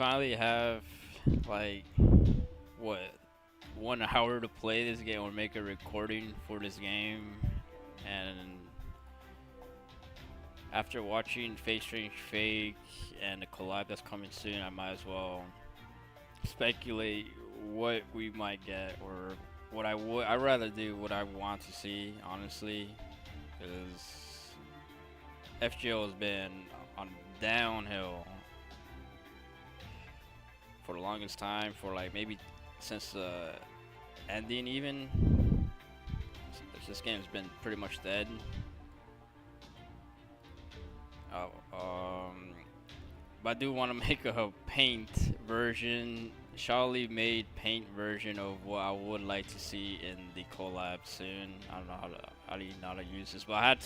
finally have like what 1 hour to play this game or make a recording for this game, and after watching Face Strange Fake and the collab that's coming soon, I might as well speculate what we might get or what I would. I'd rather do what I want to see, honestly, because FGO has been on downhill for the longest time, for like maybe since the ending even. This game's been pretty much dead. Uh, um, but I do want to make a paint version. Charlie made paint version of what I would like to see in the collab soon. I don't know how do you know how to use this, but I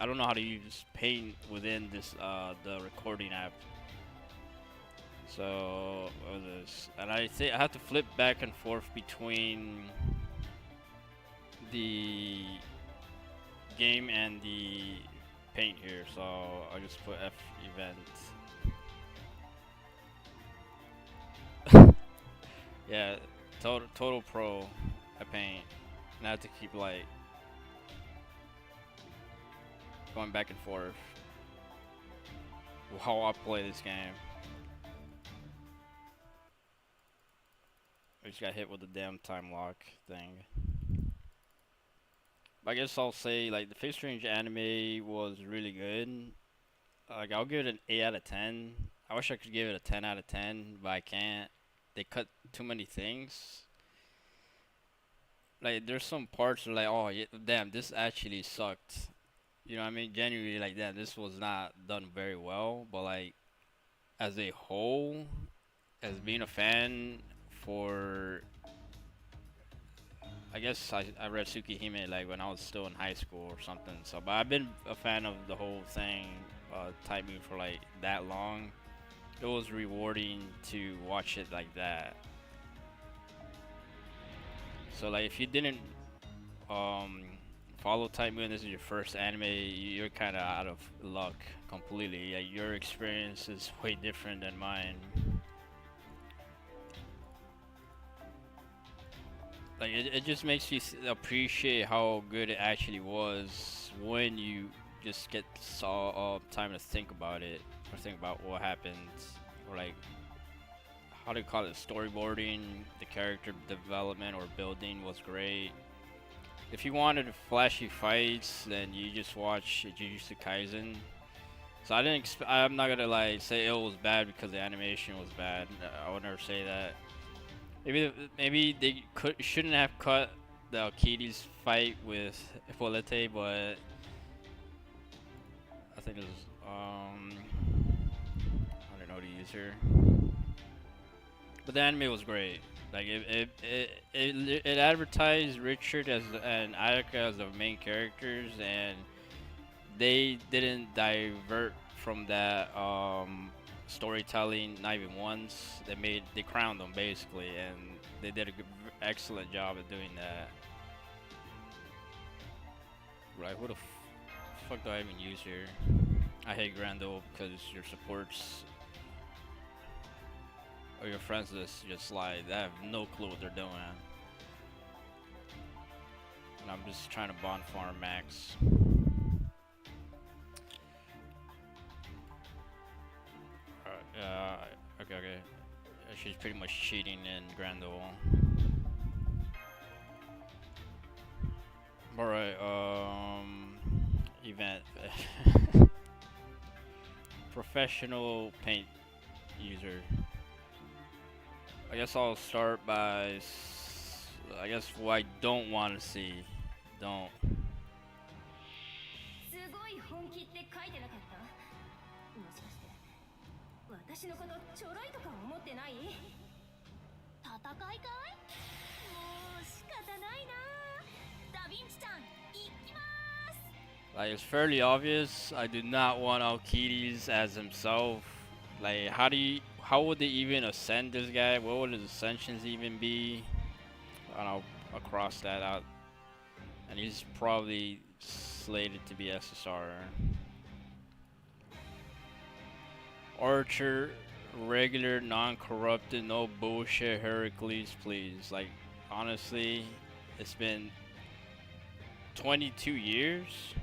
don't know how to use paint within this the recording app. So what was this? And I think I have to flip back and forth between the game and the paint here. So I just put F event. Yeah, total pro at paint. And I have to keep like going back and forth how I play this game. I just got hit with the damn time lock thing. I guess I'll say like the Face Strange anime was really good. Like I'll give it an 8 out of 10. I wish I could give it a 10 out of 10, but I can't. They cut too many things. Like there's some parts where like, oh yeah, damn, this actually sucked. You know what I mean? Genuinely like that. This was not done very well, but like as a whole, as being a fan for, I guess I read Tsukihime like when I was still in high school or something. So, but I've been a fan of the whole thing, Type Moon for like that long. It was rewarding to watch it like that. So like if you didn't um follow Type Moon, this is your first anime, you're kind of out of luck completely. Like, your experience is way different than mine. Like it just makes you appreciate how good it actually was when you just get saw time to think about it or think about what happened, or like how do you call it, storyboarding, the character development or building was great. If you wanted flashy fights, then you just watch Jujutsu Kaisen. So I'm not gonna like say it was bad because the animation was bad. I would never say that. Maybe they shouldn't have cut the Alkides fight with Hippolyte, but I think it was I don't know the user. But the anime was great. Like it advertised Richard as and Ayaka as the main characters, and they didn't divert from that storytelling not even once. They crowned them basically, and they did a excellent job at doing that. Right, what the fuck do I even use here? I hate Grando because your supports or your friends list just like they have no clue what they're doing, and I'm just trying to bond farm max. Okay. She's pretty much cheating in Grand Duel. Alright, event. Professional paint user. I guess I'll start by, I guess what I don't want to see. Don't. すごい本気って書いてなかった？もしかして私のことちょろいとか思ってない？戦いかい？もう仕方ないな。ダヴィンチちゃん、行きます。 Like, it's fairly obvious. I do not want Alkides as himself. Like, how would they even ascend this guy? What would his ascensions even be? I don't know. I'll cross that out. And he's probably slated to be SSR. Archer, regular, non-corrupted, no bullshit Heracles, please. Like, honestly, it's been 22 years.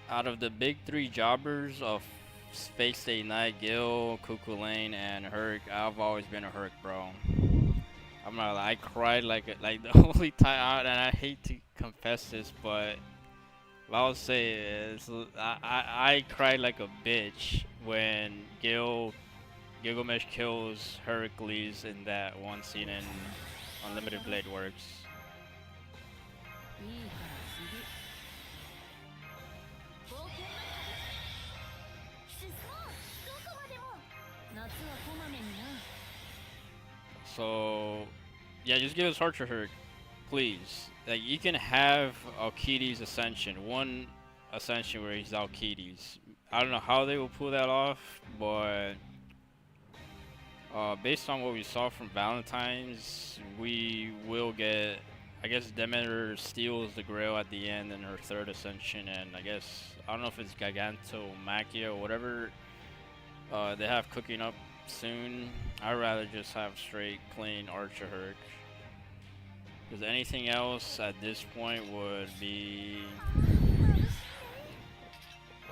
Out of the big three jobbers of Space Day Night, Gil, Cuckoo Lane, and Herc, I've always been a Herc, bro. I'm not like, I cried like the only time out, and I hate to confess this, but I'll say is I cried like a bitch when Gilgamesh kills Heracles in that one scene in Unlimited Blade Works. いいから次冒険進もうどこまでも夏はこまめにな So yeah, just give us Archer Herc, please. Like you can have Alkides Ascension, one Ascension where he's Alkides. I don't know how they will pull that off, but based on what we saw from Valentine's, we will get. I guess Demeter steals the Grail at the end in her third Ascension, and I guess I don't know if it's Gigantomachia or whatever they have cooking up soon. I'd rather just have straight, clean Archer Herc. Because anything else at this point would be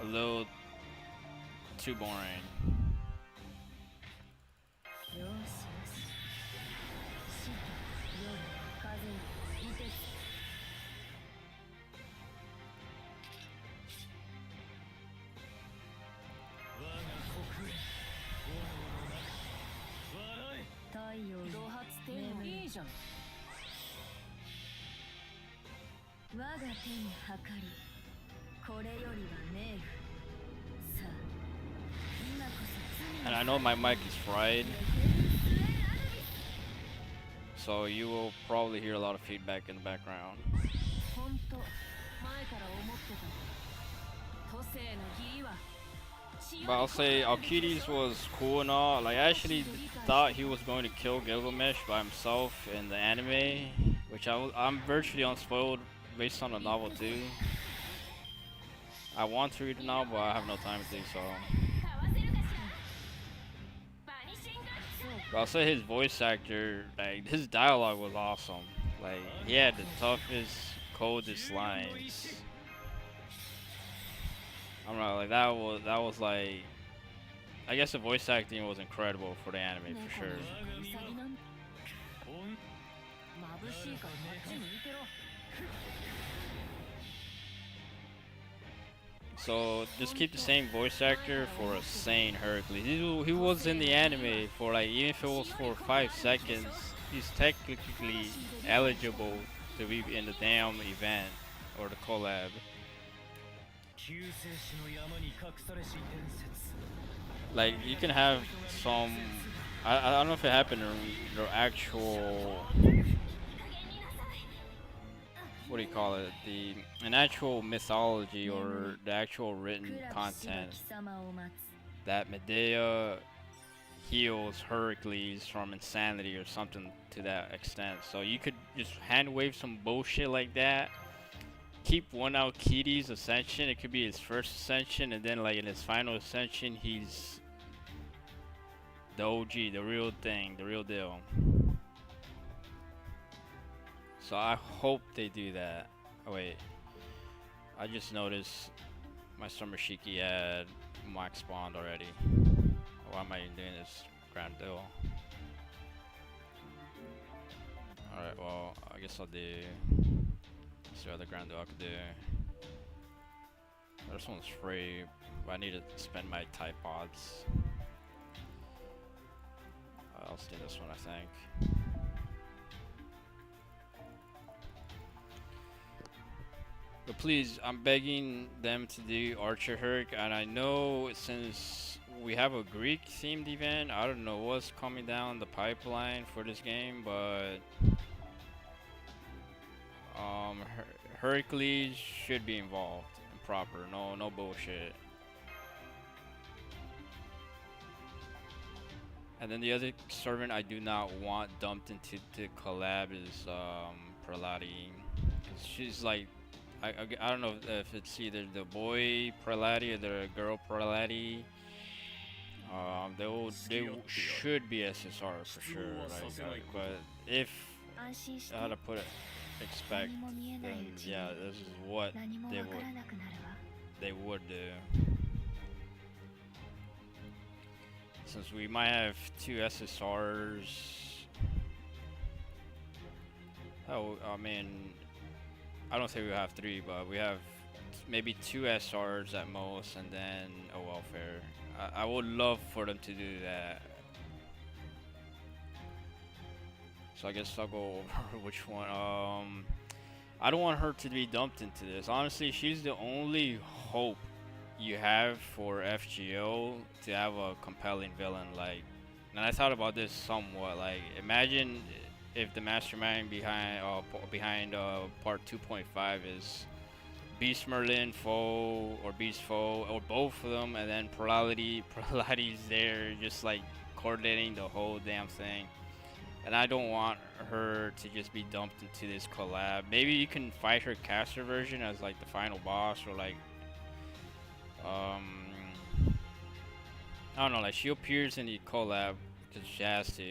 a little too boring. よしよし死と夜風に凍てつ太陽のド発天いいじゃん我が手に計りこれよりは冥府さあ今こそ And I know my mic is fried, so you will probably hear a lot of feedback in the background. 本当前から思ってた都政の義理は But I'll say Alkides was cool and all. Like I actually thought he was going to kill Gilgamesh by himself in the anime, which I'm virtually unspoiled based on the novel too. I want to read the novel, but I have no time to do so. But I'll say his voice actor, like his dialogue was awesome. Like he had the toughest, coldest lines. I'm not like that was like I guess the voice acting was incredible for the anime for sure. 眩しいからこっち向いてろ So just keep the same voice actor for a sane Hercules. He was in the anime for like even if it was for 5 seconds, he's technically eligible to be in the damn event or the collab. Like you can have some I don't know if it happened in the actual what do you call it? An actual mythology or the actual written content that Medea heals Heracles from insanity or something to that extent. So you could just hand wave some bullshit like that. Keep one Alkides ascension. It could be his first ascension, and then like in his final ascension, he's the OG, the real thing, the real deal. So I hope they do that. Oh wait, I just noticed my Summer Shiki had max spawned already. Why am I even doing this grand deal? Alright, well, I guess I'll do. Let's see what other grand deal I could do. This one's free, but I need to spend my Tide Pods. I'll do this one, I think. But please, I'm begging them to do Archer Herc, and I know since we have a Greek themed event, I don't know what's coming down the pipeline for this game, but Hercules should be involved and proper. No bullshit. And then the other servant I do not want dumped into the collab is Praladi, 'cause she's like I don't know if it's either the boy Prelati or the girl Prelati. Should be SSR for sure. Like, but if I had to put it, expect, then yeah, this is what they would do. Since we might have two SSRs. Oh, I mean, I don't think we have three, but we have maybe two SRs at most, and then a welfare. I would love for them to do that. So I guess I'll go over which one. I don't want her to be dumped into this. Honestly, she's the only hope you have for FGO to have a compelling villain. Like, and I thought about this somewhat. Like, imagine if the mastermind behind part 2.5 is Beast Merlin foe or Beast foe or both of them, and then Prolati's there just like coordinating the whole damn thing. And I don't want her to just be dumped into this collab. Maybe you can fight her caster version as like the final boss, or like I don't know, like she appears in the collab because she has to,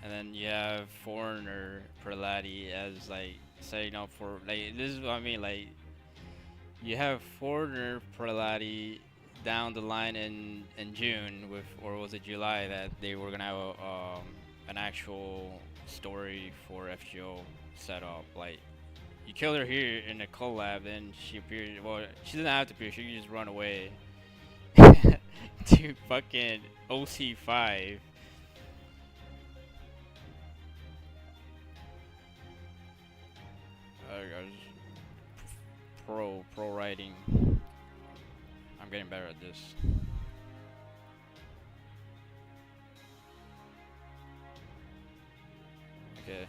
and then you have Foreigner Prelati as like setting up for like this is what I mean, like you have Foreigner Prelati down the line in June with, or was it July, that they were gonna have an actual story for FGO set up. Like, you kill her here in the collab, then she appears. Well, she doesn't have to appear. She can just run away to fucking OC5. Guys, pro writing. I'm getting better at this. Okay.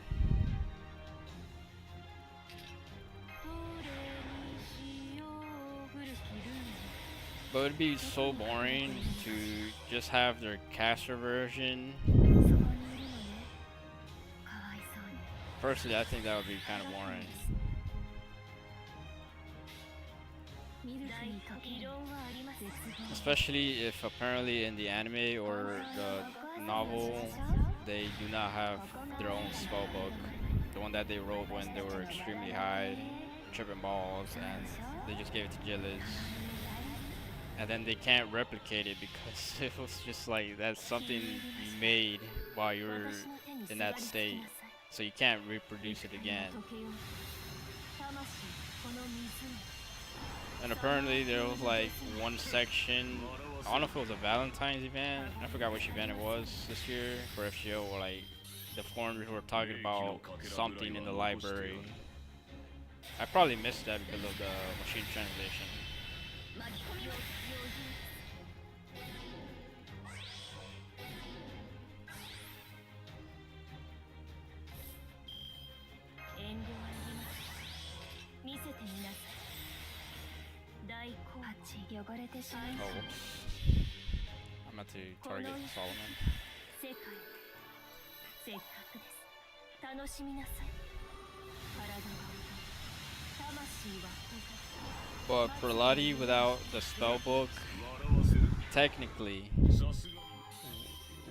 But it'd be so boring to just have their caster version. Personally, I think that would be kind of boring. Especially if apparently in the anime or the novel, they do not have their own spell book. The one that they wrote when they were extremely high, tripping balls, and they just gave it to Gillis. And then they can't replicate it because it was just like, that's something you made while you were in that state. So you can't reproduce it again. And apparently there was like one section, I don't know if it was a Valentine's event, I forgot which event it was this year for FGO, or like the foreigners were talking about something in the library. I probably missed that because of the machine translation. Oh, whoops. I'm about to target Solomon. But Prelati without the spellbook technically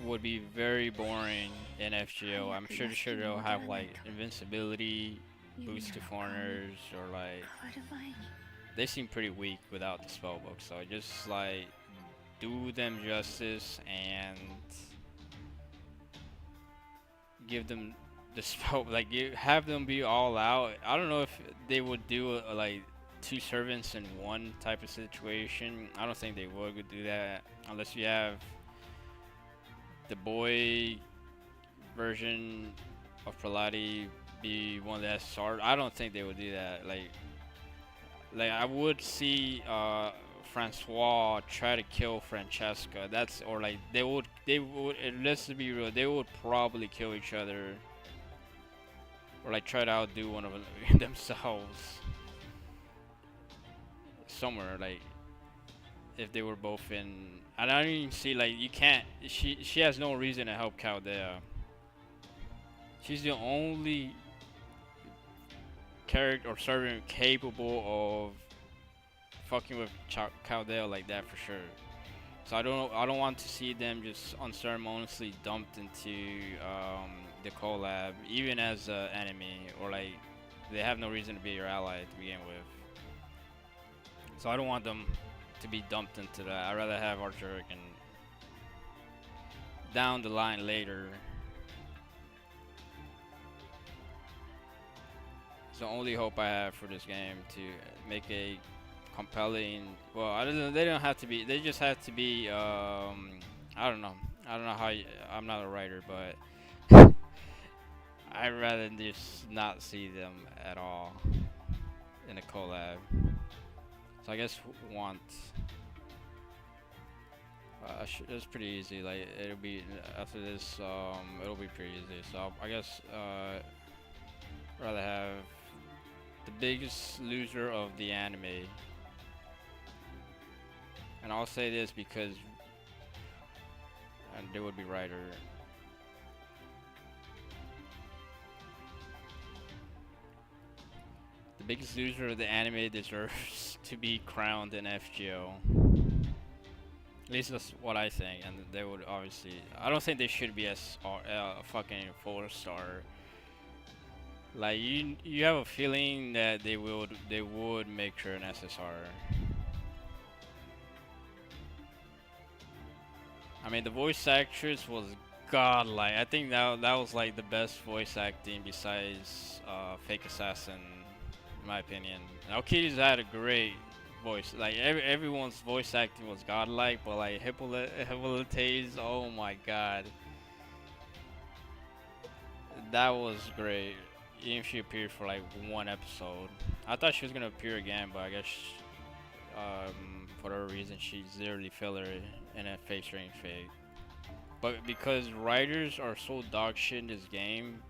would be very boring in FGO. I'm sure they'll have like invincibility, boost to foreigners, or like they seem pretty weak without the spellbook. So just like do them justice and give them the spell, like have them be all out. I don't know if they would do like two servants in one type of situation. I don't think they would do that unless you have the boy version of Prelati be one of the SR. I don't think they would do that. Like I would see Francois try to kill Francesca. That's, or like they would let's be real, they would probably kill each other, or like try to outdo one of them themselves somewhere, like if they were both in. And I don't even see, like, you can't, she has no reason to help Chaldea. She's the only character or servant capable of fucking with Caldell like that for sure. So I don't want to see them just unceremoniously dumped into the collab, even as an enemy, or like they have no reason to be your ally to begin with. So I don't want them to be dumped into that. I'd rather have Archer and down the line later. It's the only hope I have for this game, to make a compelling. Well, they don't have to be. They just have to be. I don't know. I don't know how. I'm not a writer, but I'd rather just not see them at all in a collab. So I guess want. It's pretty easy. Like it'll be after this. It'll be pretty easy. So I guess rather have the biggest loser of the anime. And I'll say this because, and there would be writer. The biggest loser of the anime deserves to be crowned an FGO. At least that's what I think, and they would obviously. I don't think they should be as fucking 4-star. Like you have a feeling that they would make sure an SSR. I mean, the voice actress was godlike. I think that was like the best voice acting besides Fake Assassin, in my opinion. Now, Kitty's had a great voice. Like everyone's voice acting was godlike, but like Hippolyta's, oh my god, that was great. Even if she appeared for like one episode, I thought she was gonna appear again, but I guess for whatever reason she's literally filler in a face ring fake. But because writers are so dog shit in this game,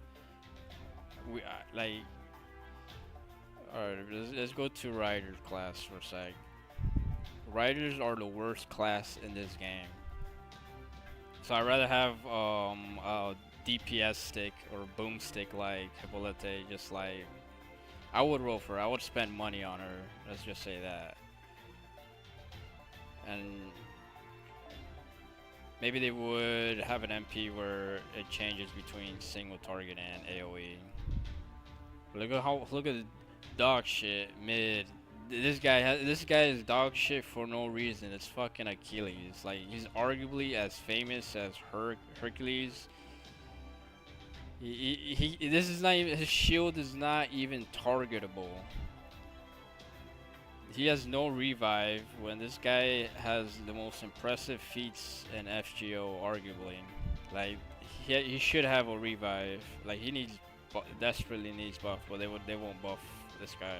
we like. Alright, let's go to writer class for a sec. Writers are the worst class in this game. So I'd rather have a DPS stick or boomstick like Hippolyte. Just like I would roll for her. I would spend money on her. Let's just say that. And maybe they would have an MP where it changes between single target and AOE. Look at dog shit mid. This guy is dog shit for no reason. It's fucking Achilles. Like he's arguably as famous as Hercules. This is not even, his shield is not even targetable. He has no revive when this guy has the most impressive feats in FGO, arguably. Like he should have a revive. Like he desperately needs buff, but they won't buff this guy.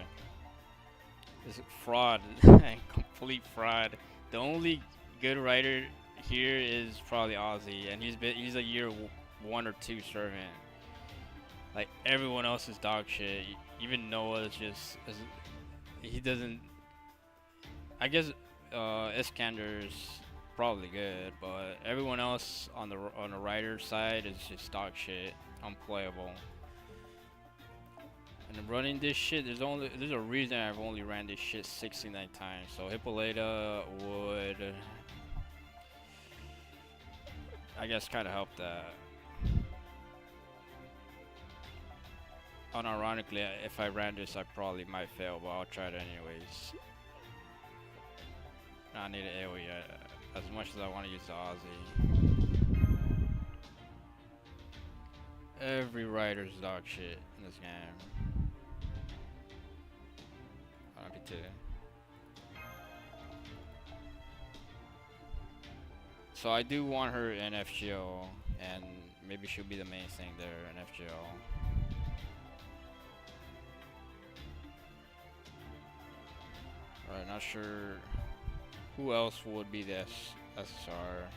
This fraud, complete fraud. The only good writer here is probably Ozzy, and he's a year 1 or 2 servant. Like everyone else is dog shit. Even Noah is just he doesn't. I guess Iskander's probably good, but everyone else on the writer side is just dog shit, unplayable. And running this shit, there's a reason I've only ran this shit 69 times. So Hippolyta would, I guess, kind of help that. Unironically, if I ran this, I probably might fail, but I'll try it anyways. I need an AoE as much as I want to use the Aussie. Every writer's dog shit in this game. RP2. So I do want her in FGO, and maybe she'll be the main thing there in FGO. Alright, not sure who else would be the SSR.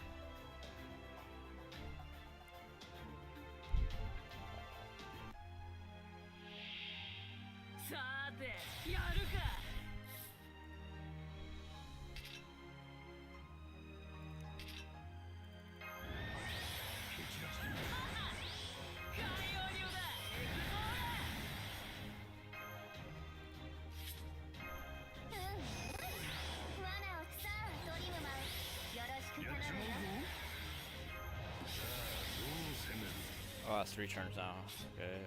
Oh, that's 3 turns now. Okay.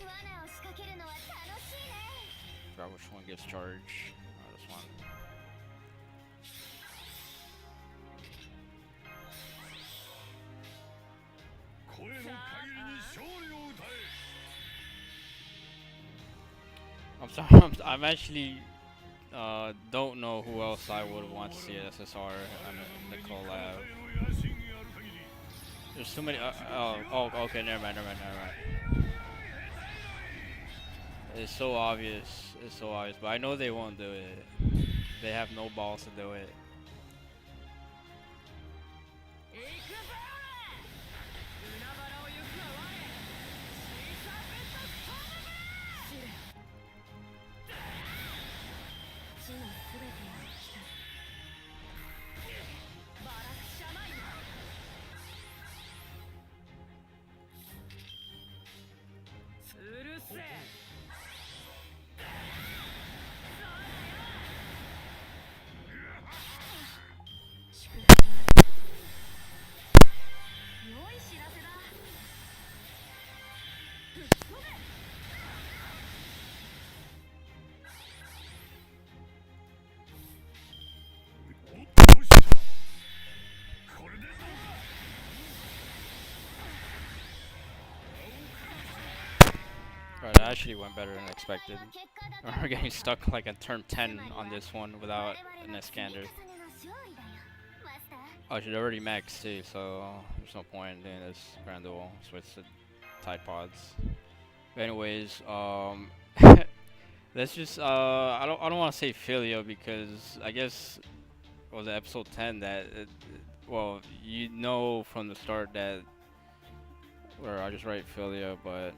罠を仕掛けるのは楽しいね。 Forgot which one gives charge. This one. 声の限りに勝利を歌え。 I'm sorry. I'm actually don't know who else I would want to see at SSR on the collab. There's too many. Oh, okay. Never mind. It's so obvious. It's so obvious. But I know they won't do it. They have no balls to do it. 行くぜ海原を行くは我シーサーベッドストームブレ地のすべてを来たバラクシャマイナうるせえ 良い知らせだ。吹っ飛べ。よっしゃ。これでどうだ。 Alright, that actually went better than expected. We're getting stuck like at turn 10 on this one without an Iskander. Oh, she's already maxed too, so there's no point in doing this grand duel. Switch to Tide Pods. But anyways, let's just I don't want to say Filio because I guess was it episode 10 that well you know from the start that or I just write Filio, but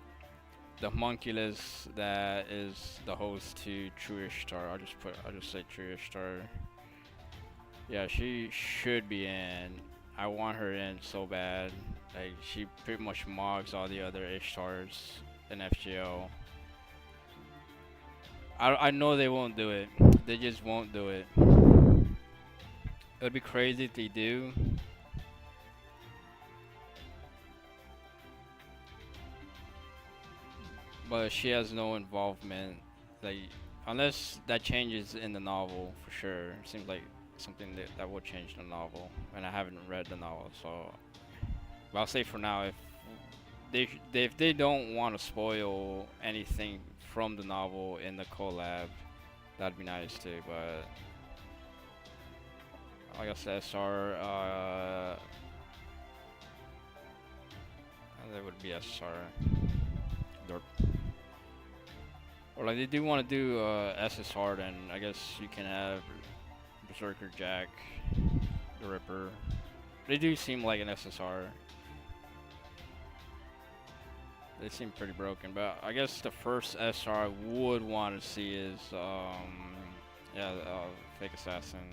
the homunculus that is the host to Truish Star. I'll just say Truish Star. Yeah, she should be in. I want her in so bad. Like she pretty much mogs all the other Ishtars in FGO. I know they won't do it. They just won't do it. It'd be crazy if they do. But she has no involvement, like unless that changes in the novel for sure. It seems like something that would change the novel, and I haven't read the novel, so. But I'll say for now, if they don't want to spoil anything from the novel in the collab, that'd be nice too. But I guess SR, that would be SR. Derp. Or like they do want to do SSR, then I guess you can have Berserker Jack, the Ripper. They do seem like an SSR. They seem pretty broken, but I guess the first SR I would want to see is Fake Assassin.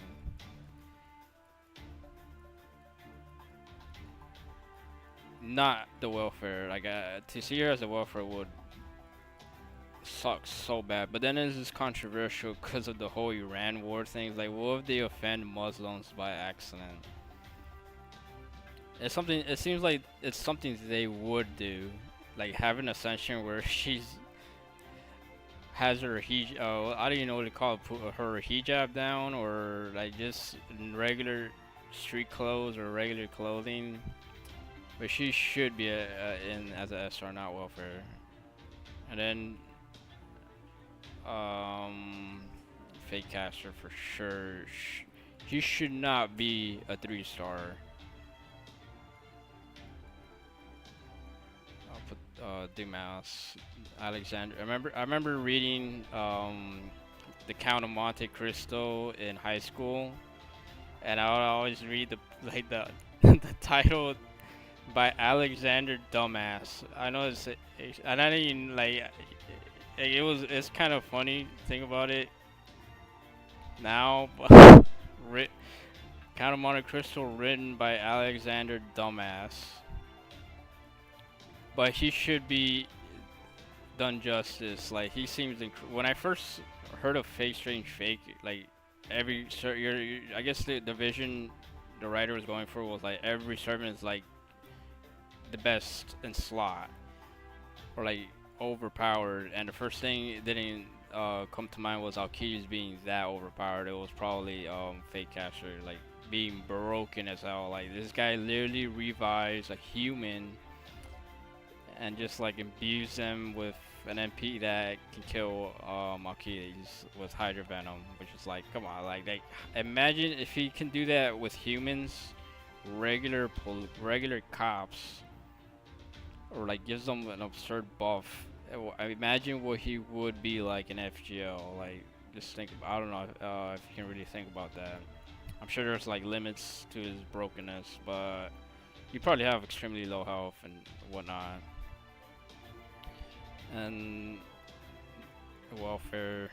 Not the welfare. Like to see her as a welfare would suck so bad. But then it's just controversial because of the whole Iran war thing. Like, what if they offend Muslims by accident? It's something. It seems like it's something they would do. Like have an ascension where has her I don't even know what to call it, put her hijab down, or like just in regular street clothes or regular clothing. But she should be in as a SR, not welfare. And then fake caster for sure. She should not be a 3-star. I'll put Dumas, Alexander. I remember reading the Count of Monte Cristo in high school, and I would always read the the title by Alexander Dumbass. I know and I didn't even, like it's kind of funny to think about it now, but Count of Monte Cristo written by Alexander Dumbass. But he should be done justice. Like he seems when I first heard of Fake Strange Fake, like I guess the the writer was going for was like every servant is like the best in slot or like overpowered, and the first thing that didn't come to mind was Alkides being that overpowered. It was probably Fake Caster like being broken as hell. Like this guy literally revives a human and just like imbues them with an MP that can kill Alkides with Hydra Venom, which is like, come on, like imagine if he can do that with humans, regular cops, or like gives them an absurd buff. I imagine what he would be like in FGO. Like, just think. I don't know if you can really think about that. I'm sure there's like limits to his brokenness, but you probably have extremely low health and whatnot. And welfare.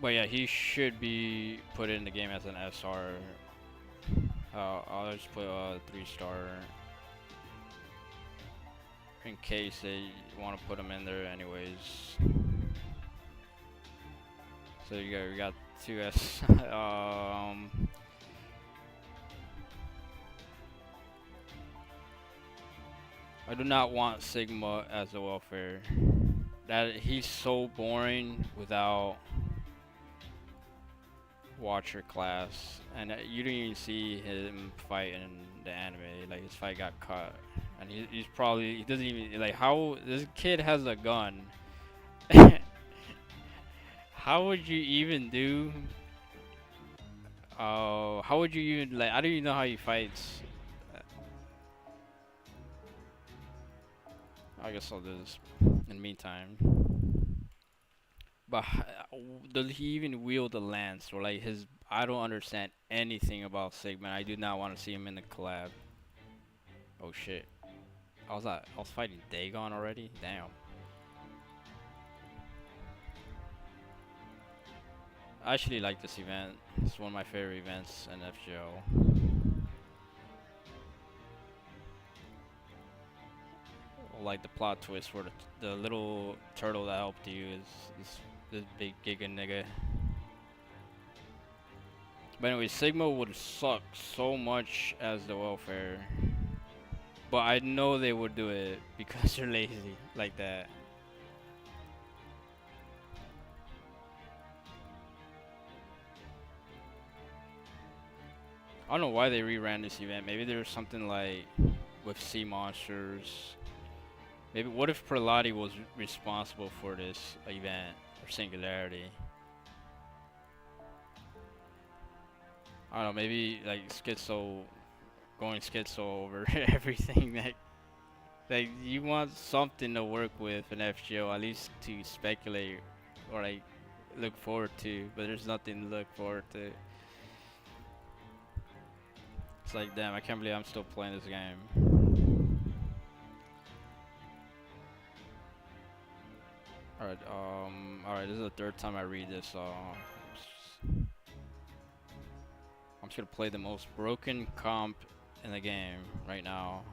But yeah, he should be put in the game as an SR. I'll just put a 3-star in case they want to put him in there anyways. So we got 2S. I do not want Sigma as a welfare. That he's so boring without Watcher class, and you didn't even see him fight in the anime. Like his fight got cut, and he doesn't even like how this kid has a gun. How would you even do? How would you even like? I don't even know how he fights. I guess I'll do this in the meantime. But does he even wield a lance or like his? I don't understand anything about Sigma. I do not want to see him in the collab. Oh shit! I was fighting Dagon already. Damn. I actually like this event. It's one of my favorite events in FGO. Like the plot twist where the little turtle that helped you is this big giga nigga. But anyway, Sigma would suck so much as the welfare. But I know they would do it because they're lazy like that. I don't know why they reran this event. Maybe there's something like with sea monsters. Maybe what if Prelati was responsible for this event or Singularity? I don't know, maybe like going schizo over everything that like you want something to work with in FGO, at least to speculate or like look forward to, but there's nothing to look forward to. It's like, damn, I can't believe I'm still playing this game. Alright, this is the third time I read this, so I'm just gonna play the most broken comp in the game right now.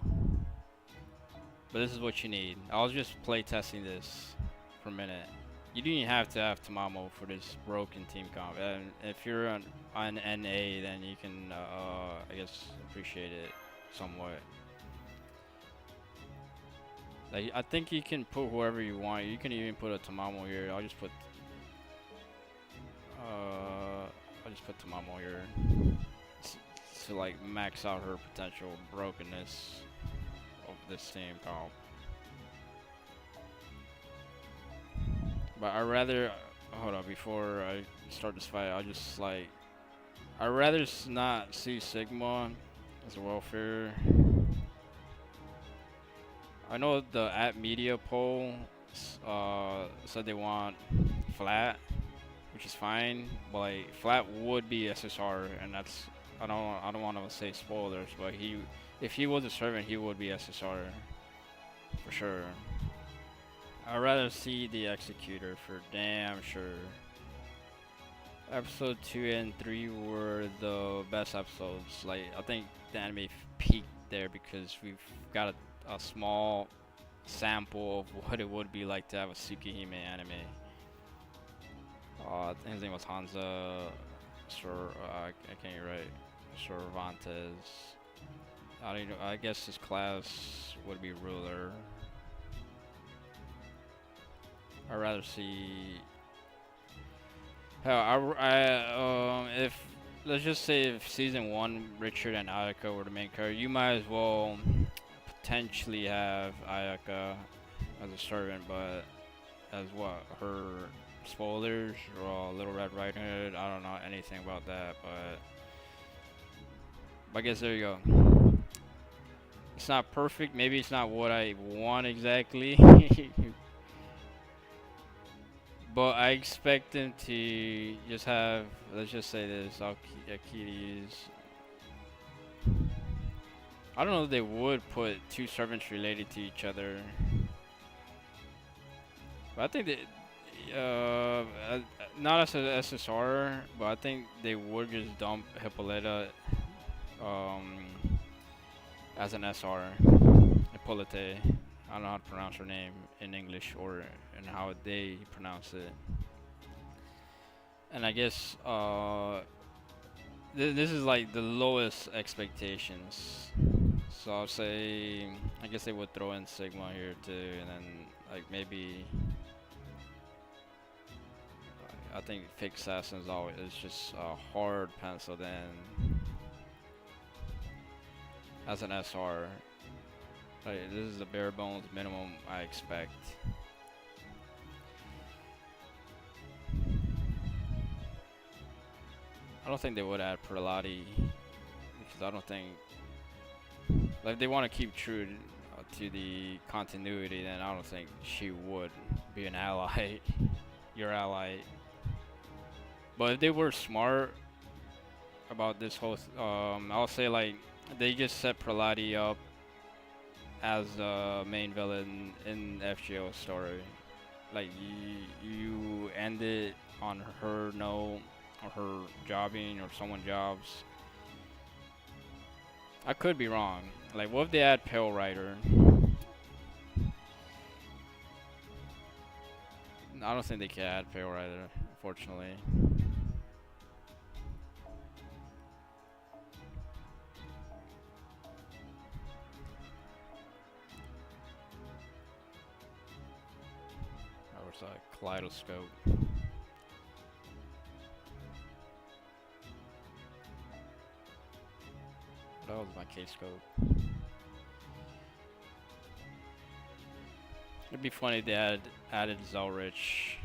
But this is what you need. I was just play testing this for a minute. You don't even have to have Tamamo for this broken team comp. And if you're on NA, then you can, I guess, appreciate it somewhat. Like, I think you can put whoever you want. You can even put a Tamamo here. I'll just put Tamamo here to like max out her potential brokenness of this team comp. But I rather hold on before I start this fight. I rather not see Sigma as a welfare. I know the at media poll said they want flat, which is fine, but like flat would be SSR, and that's I don't want to say spoilers, but if he was a servant, he would be SSR for sure. I'd rather see the Executor for damn sure. Episode 2 and 3 were the best episodes. Like, I think the anime peaked there because we've got a small sample of what it would be like to have a Tsukihime anime. I think his name was Hansa. I can't get right. Cervantes. I don't know. I guess his class would be ruler. I'd rather see. Hell, if let's just say if season one Richard and Ayaka were the main character, you might as well potentially have Ayaka as a servant, but as what her spoilers or Little Red Riding Hood. I don't know anything about that, but I guess there you go. It's not perfect. Maybe it's not what I want exactly. But I expect them to just have, let's just say this, Akiris. I don't know if they would put two servants related to each other. But I think that, not as an SSR, but I think they would just dump Hippolyta as an SR. Hippolyte. I don't know how to pronounce her name in English or in how they pronounce it. And I guess this is like the lowest expectations. So I'll say I guess they would throw in Sigma here too, and then like maybe I think Fake Assassin's always is just a hard pencil then as an SR. Like, this is the bare bones minimum I expect. I don't think they would add Perlati because I don't think, like, if they want to keep true to the continuity, then I don't think she would be an ally, your ally. But if they were smart about this whole, I'll say like they just set Perlati up as the main villain in FGO story. Like you end it on her note or her jobbing or someone jobs. I could be wrong. Like what if they add Pale Rider? I don't think they can add Pale Rider, unfortunately. Kaleidoscope. That was my K-scope. It'd be funny if they added Zelrich.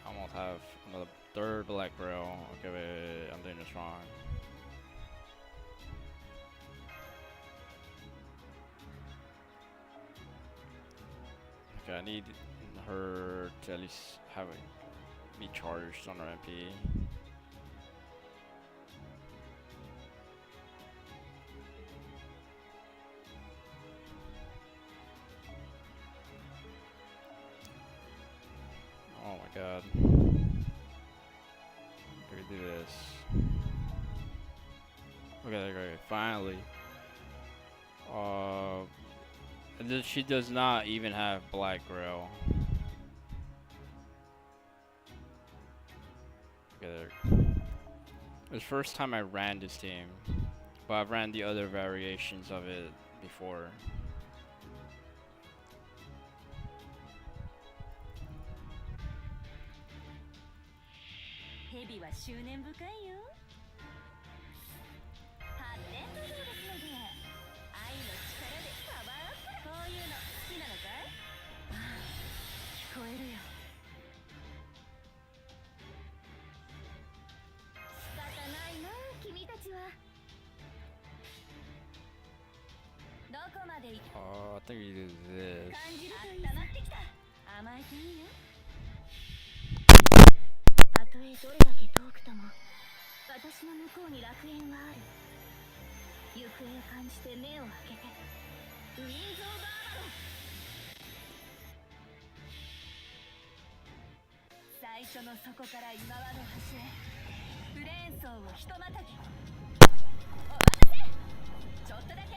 I almost have another third black rail. Okay, wait, I'm doing this wrong. Okay, I need her to at least have me charged on her MP. Oh my god. We can do this. Okay, finally. She does not even have Black Grail. Okay, there. It was the first time I ran this team, but I've ran the other variations of it before. I think you do this. たとえどれだけ遠くとも私の向こうに楽園がある。行方を感じて目を開けてウィンズ・オブ・アバロン。最初の底から今和の端へフレーン層をひとまたぎ。お待たせ。ちょっとだけ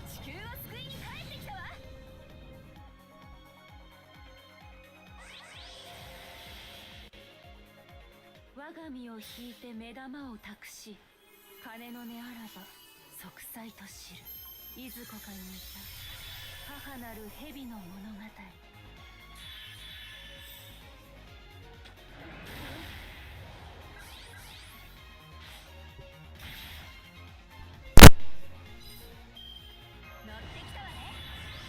地球を救いに帰ってきたわ。我が身を引いて目玉を託し金の根あらば息災と知るいずこかにいた母なる蛇の物語乗ってきたわね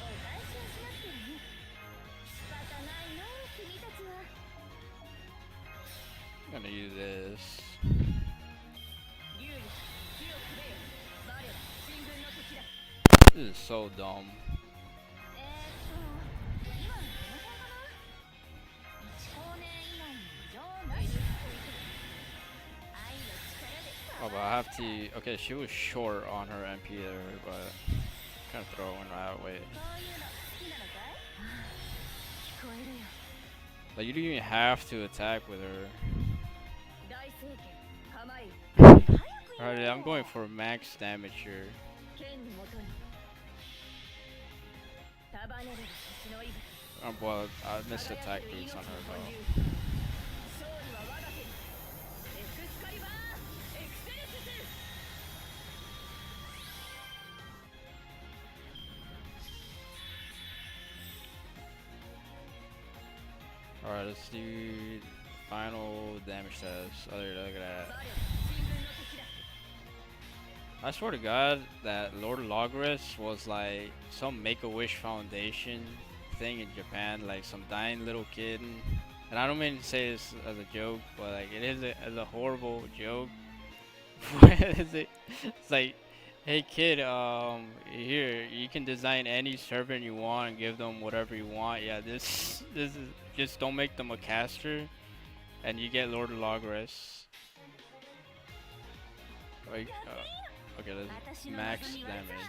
お返しをしなくてもね仕方ないの君たちは I'm gonna use this. 竜よ火をくれよ我ら新軍の敵だ This is so dumb. 今のどの辺かな1光年以内に異常ない愛の力で Oh, but I have to. Okay, she was short on her MP there, but kind of throwing that away. こういうの好きなのかい聞こえるよ Like you don't even have to attack with her. 大聖剣構えよ Alright, I'm going for max damage here. 剣に元に束ねれる星の息 Well, I missed attack boots on her though. 勝利は我が手にエクスカリバーエクセレシス Alright, let's do final damage test. Oh, look at that. 我ら新軍の敵だ I swear to God that Lord Logris was like some Make-A-Wish Foundation thing in Japan, like some dying little kid. And I don't mean to say this as a joke, but like it is a horrible joke. What is it? It's like, hey kid, here you can design any servant you want and give them whatever you want. Yeah, this is just don't make them a caster, and you get Lord Logris. Like, okay, that's max damage.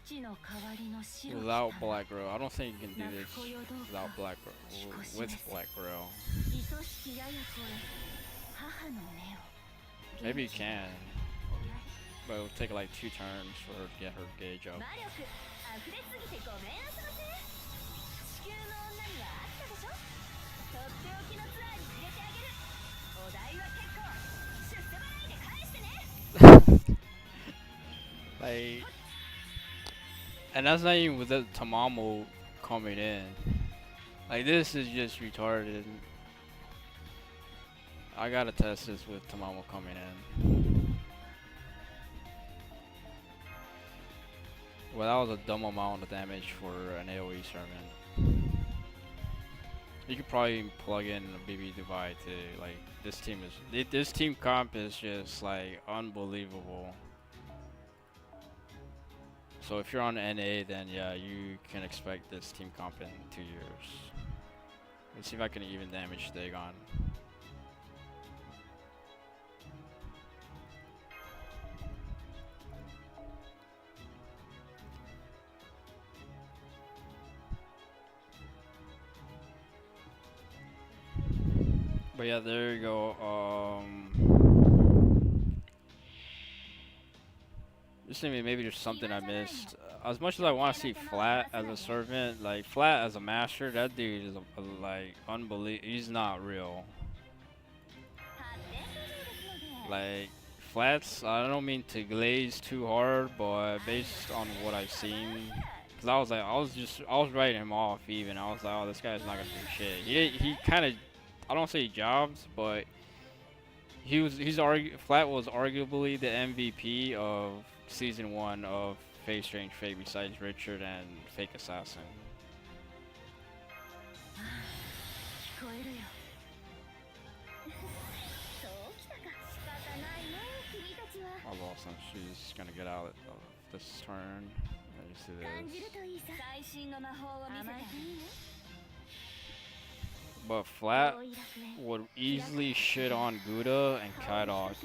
父の代わりの白 Without Black Girl, I don't think you can do this without Black Girl. With Black Girl, 愛しきややこれ母の目を maybe you can, but it will take like 2 turns for her to get her gauge up. 魔力溢れすぎてごめんあそばせ地球の女にはあったでしょとっておきのツアーに連れてあげるお代は結構出世払いで返してね Like, and that's not even with the Tamamo coming in. Like, this is just retarded. I gotta test this with Tamamo coming in. Well, that was a dumb amount of damage for an AoE servant. You could probably even plug in a BB Divide too. Like, this team comp is just like unbelievable. So if you're on NA, then yeah, you can expect this team comp in 2 years. Let's see if I can even damage Dagon. But yeah, there you go. Just maybe there's something I missed. As much as I want to see Flat as a servant, like Flat as a master, that dude is like unbelievable. He's not real. Like Flats, I don't mean to glaze too hard, but based on what I've seen, cause I was writing him off even. I was like, oh, this guy's not gonna do shit. He kind of, I don't say jobs, but Flat was arguably the MVP of Season 1 of Fate Strange Fate besides Richard and Fake Assassin. 聞こえるよそうきたか仕方ないの君たちは I lost him. She's gonna get out of this turn. I just see 感じる this. といいさ最新の魔法を見せてあげる But Flat would easily shit on Gouda and Kaidok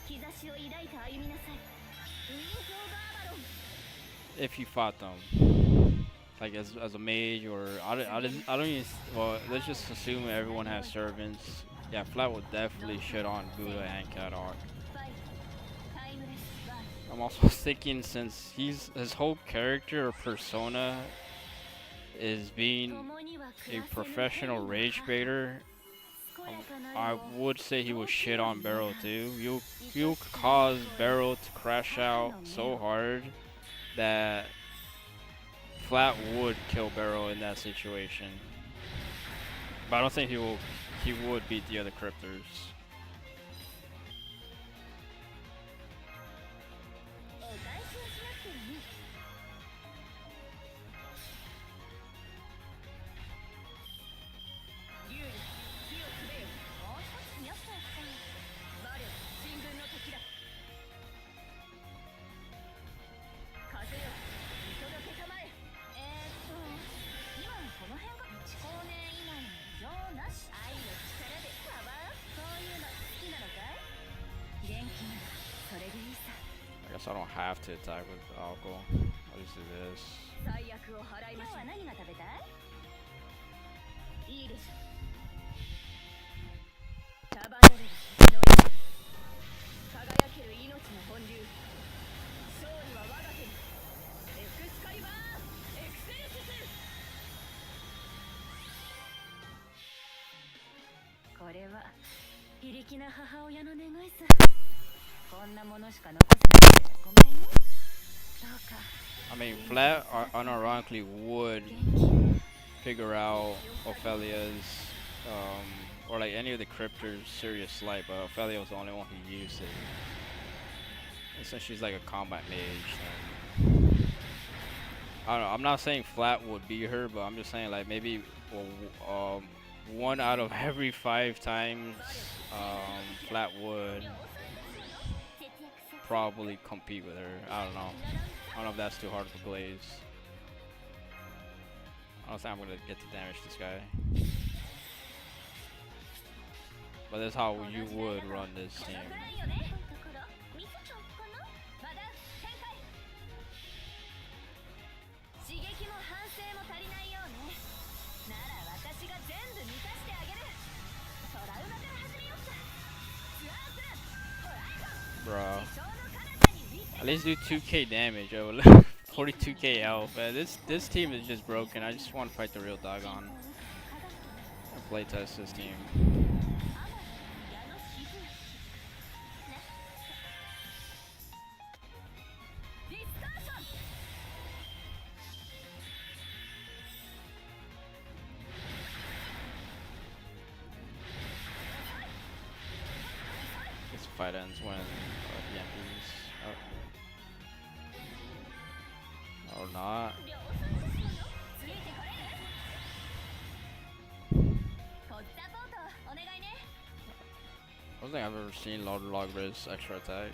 兆しを抱いて歩みなさいウィンク・オブ・アバロン if you fought them. Like as a mage or I don't even, well, let's just assume everyone has servants. Yeah, Flat would definitely shit on Gouda and Kaidok. ファイトタイムレスワン I'm also thinking since his whole character or persona is being a professional rage baiter, I would say he will shit on Barrel too. You'll cause Barrel to crash out so hard that Flat would kill Barrel in that situation. But I don't think he would beat the other cryptors. I guess I don't have to attack with alcohol. I'll just do this. I mean, Flat unironically would figure out Ophelia's, or like any of the cryptors' serious slight, but Ophelia was the only one who used it. And since she's like a combat mage, then I don't know. I'm not saying Flat would beat her, but I'm just saying like maybe one out of every 5 times Flat would probably compete with her. I don't know. I don't know if that's too hard for Glaze. I don't think I'm gonna get to damage this guy. But that's how you would run this team. Bro. At least do 2k damage, yo. 42k health. This team is just broken. I just want to fight the real Dogon. And playtest this team. This fight ends when Yankees. Oh. Or not. I don't think I've ever seen Logris extra attack.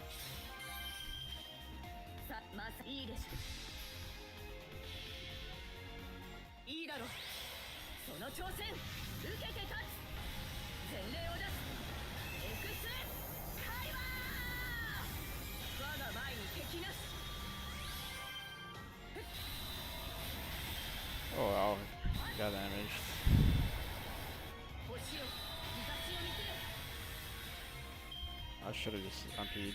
Oh wow, got damaged. I should have just unpeed.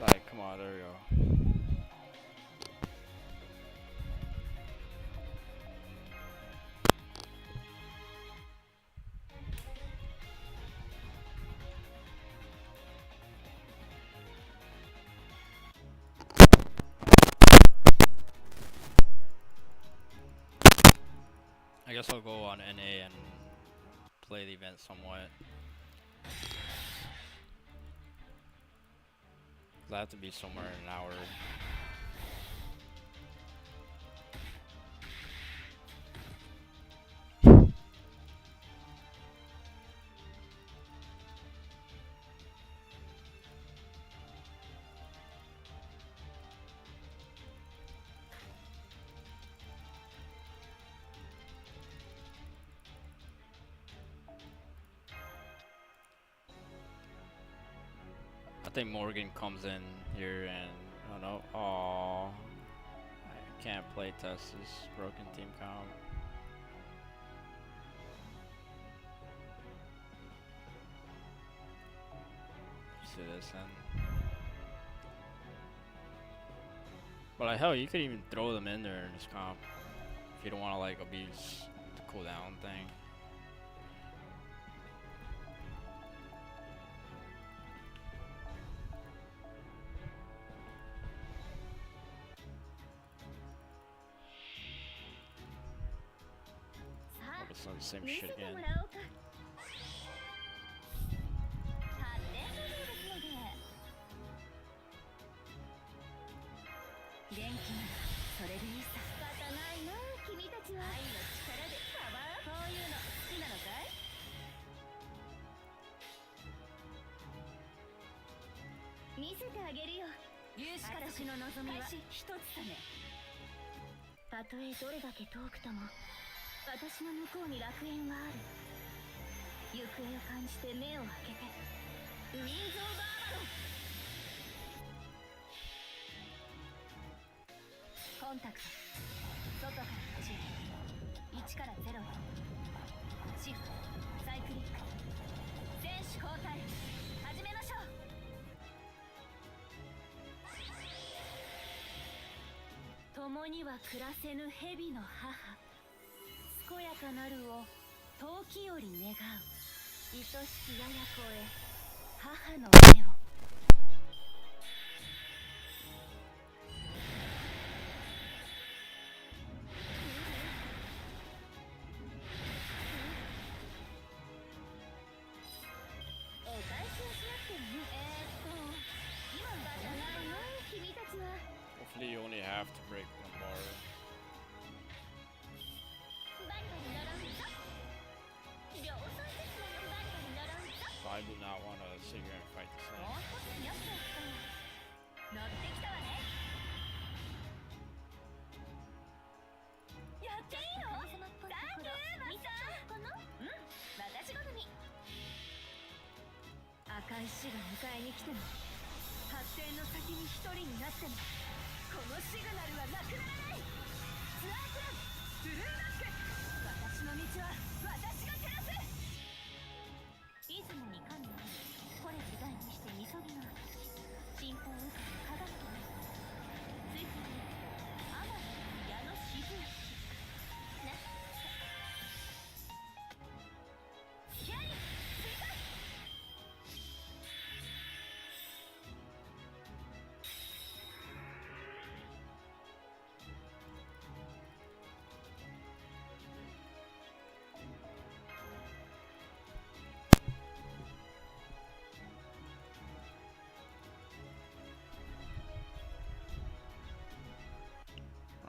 Like, come on, there we go. I guess I'll go on NA and play the event somewhat. I have to be somewhere in an hour. I think Morgan comes in here and I don't know. Oh, I can't play test this broken team comp. See this then. But like hell, you could even throw them in there in this comp if you don't want to like abuse the cooldown thing. Oh, it's not the same shit again. Hopefully you only have to break one bar. So I do not want to sit here and fight this thing.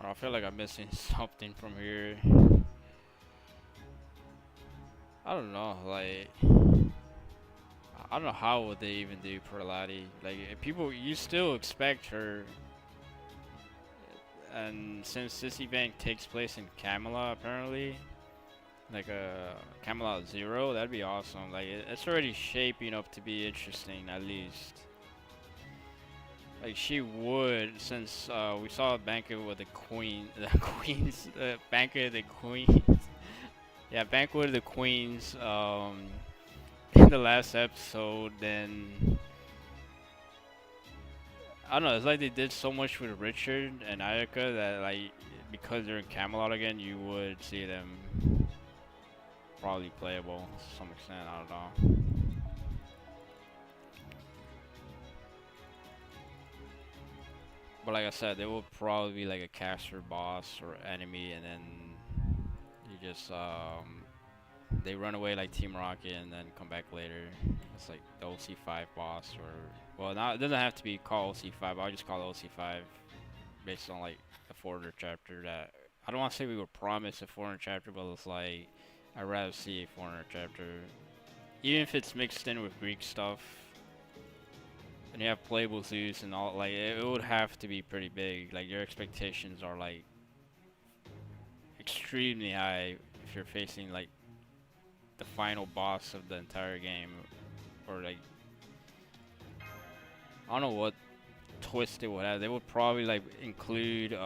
I feel like I'm missing something from here. I don't know, like I don't know how would they even do Perlati. Like people, you still expect her, and since this event takes place in Camelot, apparently, like a Camelot 0, that'd be awesome. Like it's already shaping up to be interesting, at least. Like she would, since we saw a banquet with the queen, the queens, banquet of the queens. Yeah, banquet of the queens. In the last episode, then I don't know. It's like they did so much with Richard and Ayaka that like because they're in Camelot again, you would see them probably playable to some extent. I don't know. But like I said, they will probably be like a caster boss or enemy, and then you just they run away like Team Rocket and then come back later. It's like the OC5 boss, or well, not it doesn't have to be called OC5. I'll just call it OC5 based on like the foreigner chapter that I don't want to say we were promised a foreigner chapter, but it's like I'd rather see a foreigner chapter, even if it's mixed in with Greek stuff. And you have playable Zeus and all, like it would have to be pretty big. Like your expectations are like extremely high if you're facing like the final boss of the entire game, or like I don't know what twist it would have. They would probably like include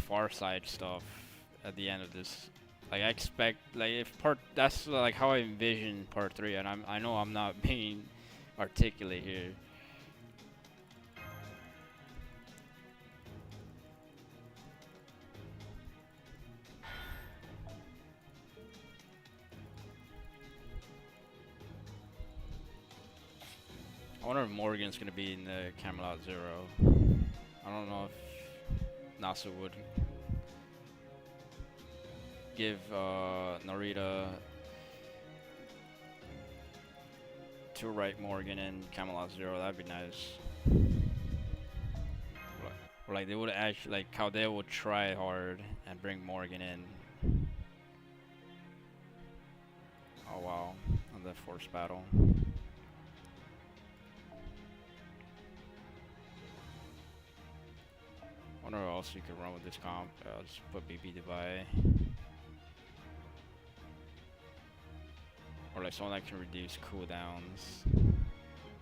Far Side stuff at the end of this. Like I expect like if that's like how I envision part 3, and I know I'm not being articulate here. I wonder if Morgan's gonna be in the Camelot Zero. I don't know if Nasa would give Narita to write Morgan in Camelot Zero. That'd be nice. Or like they would actually like how they would try hard and bring Morgan in. Oh wow, on the force battle. I wonder what else you could run with this comp. I'll just put BB Devi. Or like someone that can reduce cooldowns.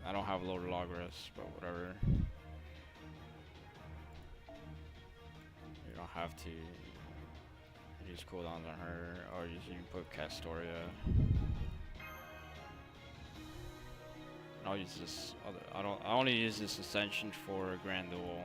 I don't have lower Logras, but whatever. You don't have to reduce cooldowns on her, or you can put Castoria. I'll use this other, I only use this Ascension for a Grand Duel.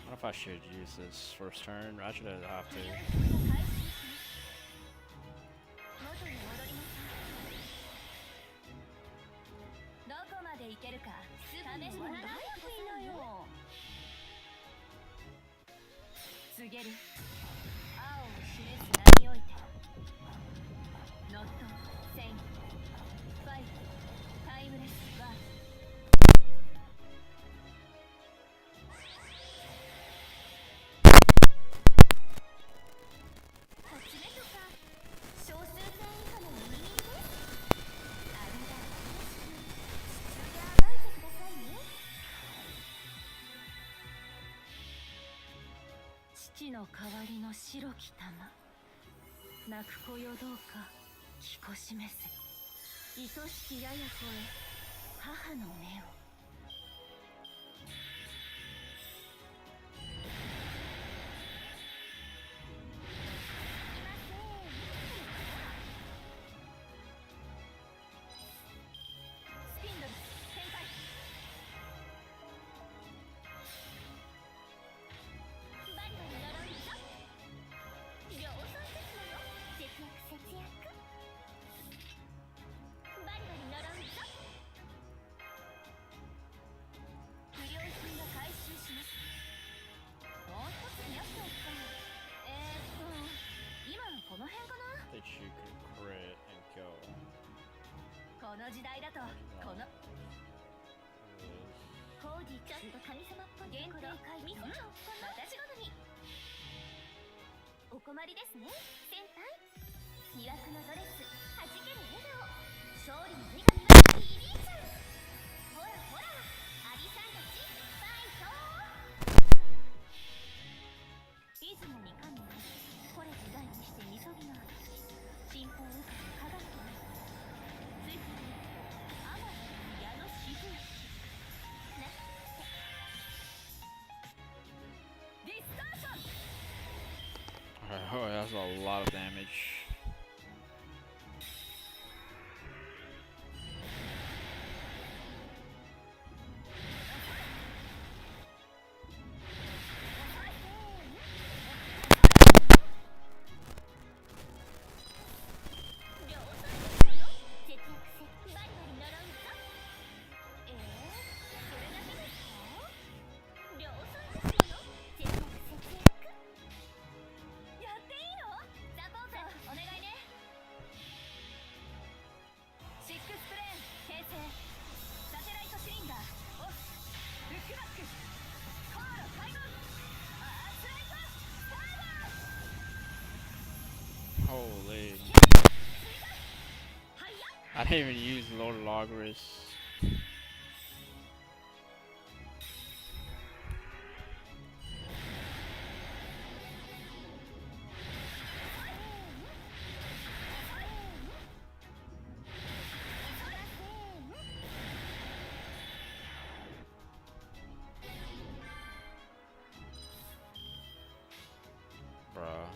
I don't know if I should use this first turn. I should have to. 告げる青を示す名においてノットセインファイトタイムレスバースこっちでとか少数点以下のミニミニですあれだ楽しく地中で暴いてくださいね父の代わりの白き玉泣く子よどうか気こしめせ愛しきやや子へ母の目をスピンドル展開バリバリ呪いぞ量産ですのよ節約節約バリバリ呪うぞ不良品が回収しますもう一つ増やしておくか今のこの辺かな That she could crit and kill. この時代だとこのコーディちょっと神様っぽい限定回見せちゃおうかな私好みお困りですね先輩魅惑のドレス弾ける笑顔勝利の女神が響いちゃうほらほらアリさんたちファイト出雲に神がこれ時代にしてみそぎの私信仰を受けて科学がないついてる天の矢のしぶしなって was a lot of damage. Holy. I didn't even use Lord Logris. Bruh.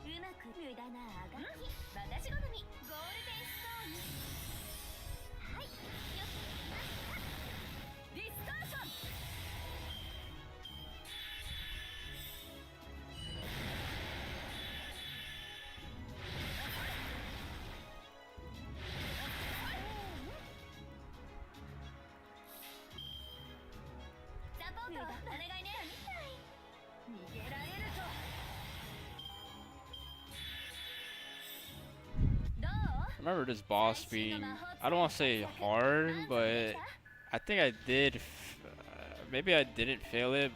うまく無駄なあがき私好みゴールデンストーンはいよっディストーションサポートお願いね逃げられると I remember this boss being, I don't want to say hard, but I think I did, maybe I didn't fail it,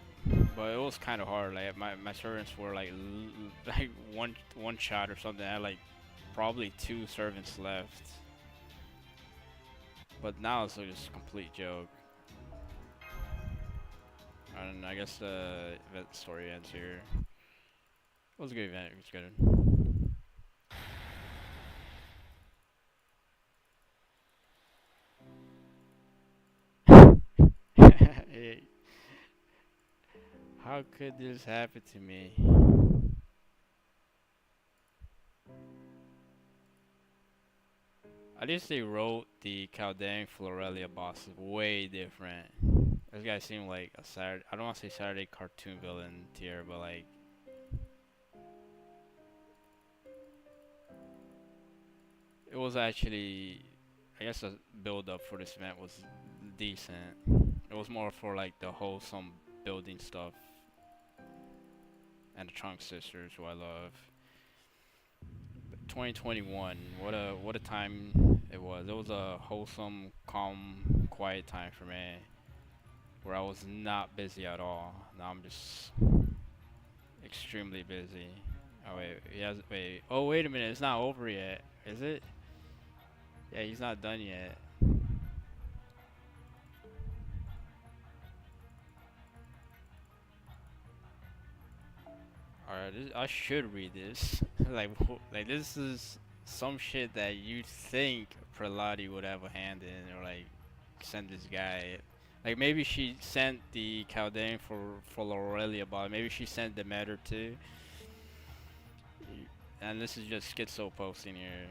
but it was kind of hard. Like my servants were like like one shot or something. I had like probably 2 servants left, but now it's like just a complete joke. And I guess the event story ends here. It was a good event. It was good. Hey, how could this happen to me? At least they wrote the Chaldean Florelia boss way different. This guy seemed like a Saturday, I don't want to say Saturday cartoon villain tier, but like, it was actually, I guess the build up for this event was decent. It was more for like the wholesome building stuff and the Trunk sisters, who I love. 2021, what a time it was. It was a wholesome, calm, quiet time for me, where I was not busy at all. Now I'm just extremely busy. Oh wait, he has wait. Oh wait a minute, it's not over yet, is it? Yeah, he's not done yet. Alright, I should read this. like this is some shit that you think Prelati would have a hand in, or like send this guy. Like maybe she sent the Chaldean for Aurelia, but maybe she sent Demeter too. And this is just schizo posting here.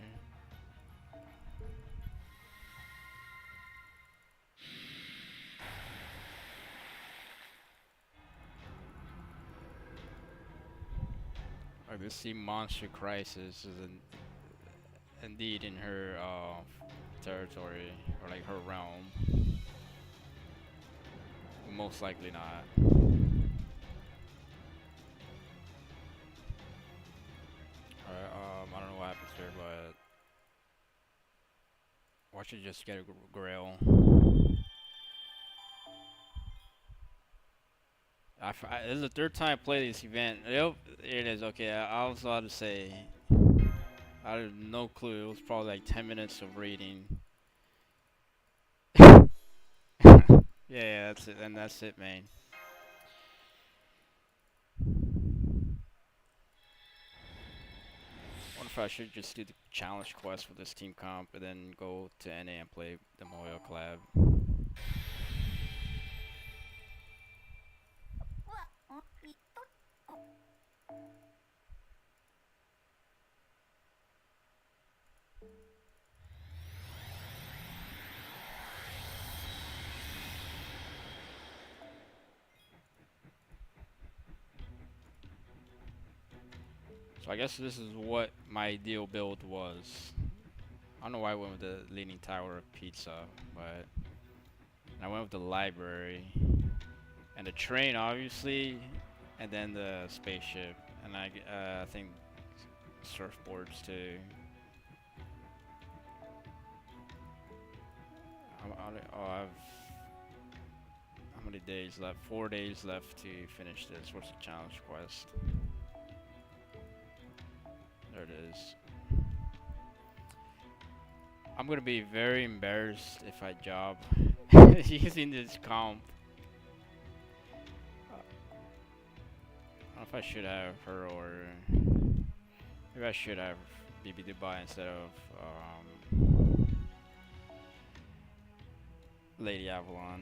Like this sea monster crisis is indeed in her territory, or like her realm. Most likely not. Alright, I don't know what happens here, but watch it just get a grail. This is the 3rd time I play this event. Yep, it is. Okay, I was about to say, I had no clue. It was probably like 10 minutes of reading. Yeah, that's it. And that's it, man. Wonder if I should just do the challenge quest for this team comp and then go to NA and play the Moyo collab. So I guess this is what my ideal build was. I don't know why I went with the Leaning Tower of Pizza, but I went with the library and the train, obviously, and then the spaceship, and I think surfboards too. I've how many days left? 4 days left to finish this. What's the challenge quest? There it is. I'm gonna be very embarrassed if I job using this comp. I don't know if I should have her or maybe I should have BB Dubai instead of Lady Avalon.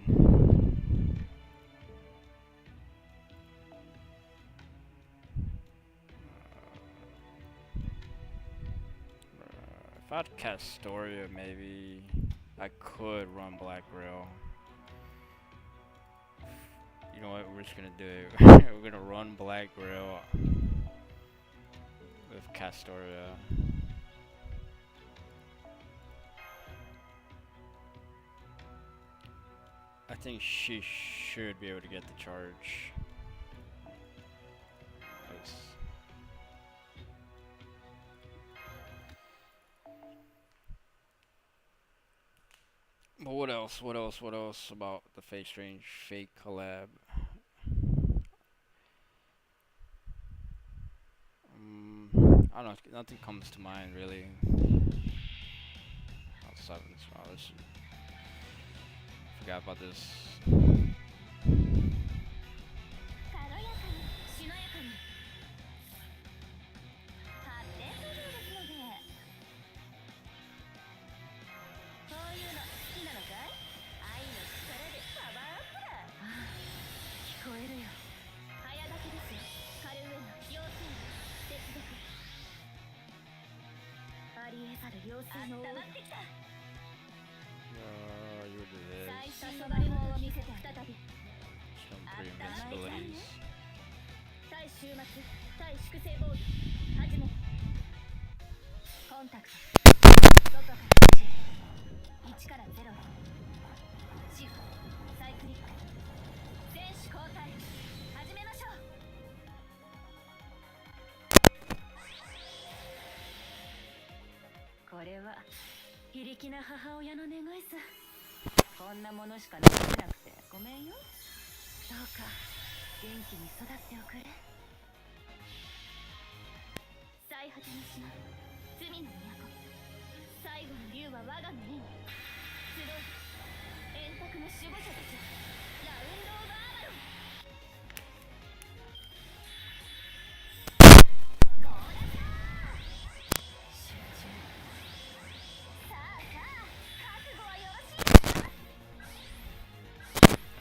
If I had Castoria, maybe I could run Black Rail. You know what? We're just gonna do it. We're gonna run Black Rail with Castoria. I think she should be able to get the charge. But what else? What else? What else about the Fate Strange Fake collab? I don't know. Nothing comes to mind really. Outside of this, forgot about this. これは非力な母親の願いさ。こんなものしか残せなくてごめんよ。どうか元気に育っておくれ。最果ての島、罪の都。最後の竜は我がの目に。集う円卓の守護者たち。ラウンドオブアバロン。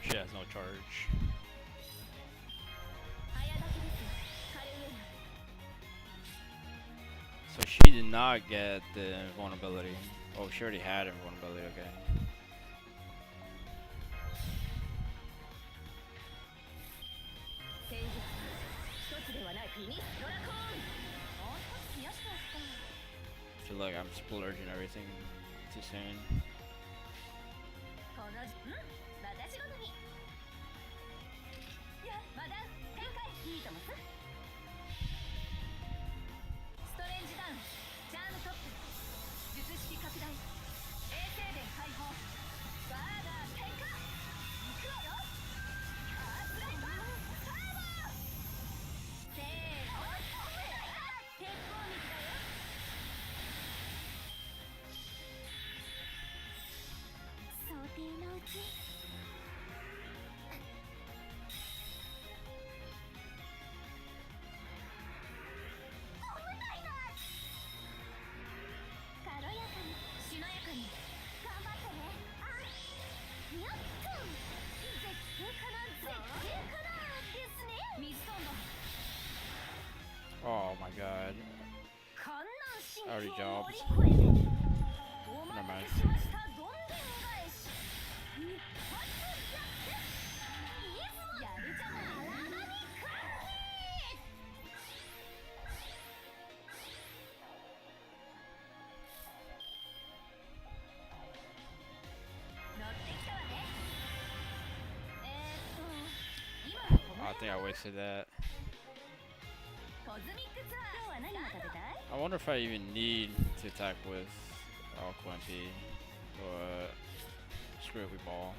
She has no charge. So she did not get the invulnerability. Oh, she already had invulnerability, okay. I feel like I'm splurging everything too soon. 'Oh my god. I already jobbed. Never mind. think I wasted that. コズミックツアー今日は何が食べたい？ I wonder if I even need to attack with Quimby or screw it with ball.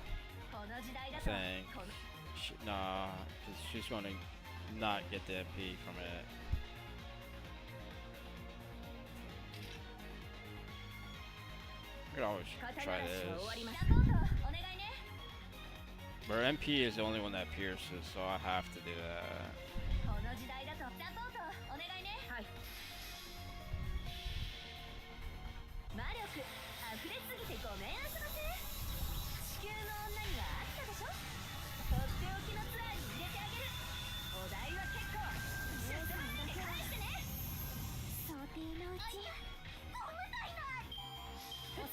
この時代だ I と think. この Nah, 'cause she's gonna not get the MP from it. I could always 肩 try 慣らしは this. 終わりますサポートお願いね But her MP is the only one that pierces, so I have to do that. この時代だとサポートお願いねはい魔力溢れすぎてごめんあそばせ地球の女にはあったでしょとっておきのツアーに入れてあげるお題は結構シュッとって返してね想定のうちごめんなさい遅い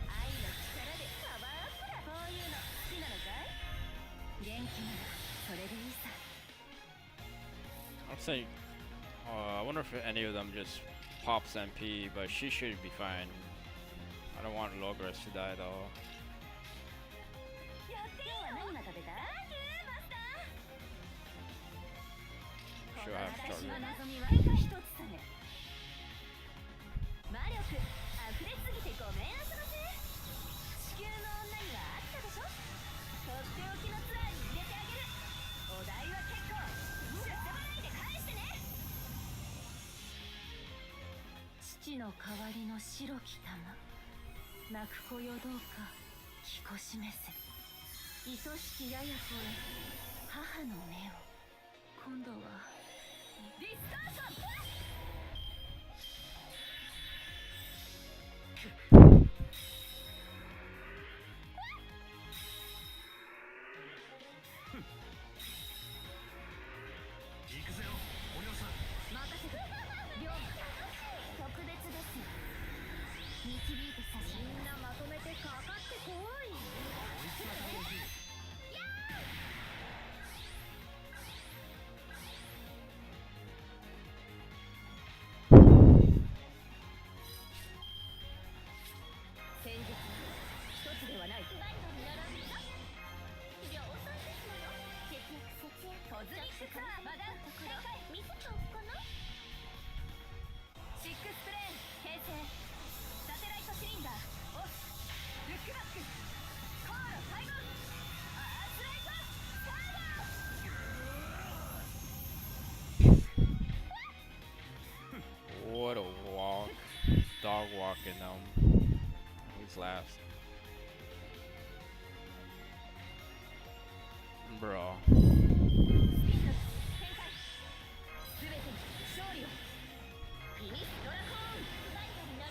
愛の力でパワーアップだこういうの好きなのかい元気ならそれでいいさ I'm saying, I wonder if any of them just pops MP, but she should be fine. I don't want Logres to die though. やってよ今日は何が食べたいマスター She'll have 私 struggle. は望みは一つさね魔力溢れすぎてごめんあそばせ地球の女にはあったでしょとっておきのツアーに入れてあげるお題は結構出世払いで返してね父の代わりの白き玉泣く子よどうか気こしめせ愛しきやや子へ母の目を今度はディスターション行くぜよお嬢さん任せて龍馬特別ですよ導いて差しみんなまとめてかかってこいこいつは楽しい 戦術一つではないバイトに並んだ量産ですのよ節約コズミックツアーマダム正解見せておくかなシックスプレーン形成サテライトシリンダーオフルックバックコールタイムアースライトサーバー What a walk. Dog walking them. Who's last? Bro. スピンド展開すべてに勝利をフィニッシュドラコーンバイトに並ん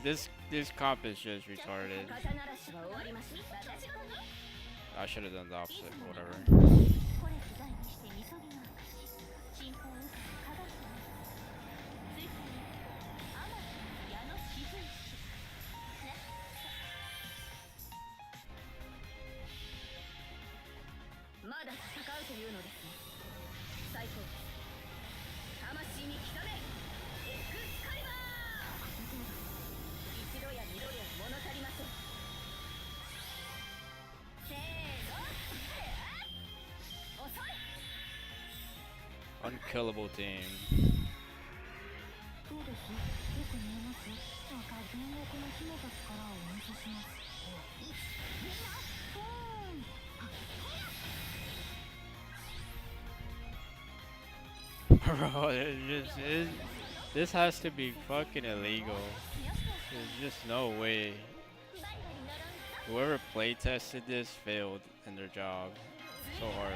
だ this comp is just retarded. 肩慣らしは終わりました私が I should have done the opposite, but whatever. これ不在にしてみそぎの証進行を受け科学のついてに天矢の四分子ねまだ戦うというのですね最高魂に刻めエクスカリバー一度や二度では物足りませんせーの遅い Unkillable team. そうですよく見えますよまた隣国の姫たちからお見せしますみんなポーン Bro, this has to be fucking illegal. There's just no way. Whoever play tested this failed in their job. So hard.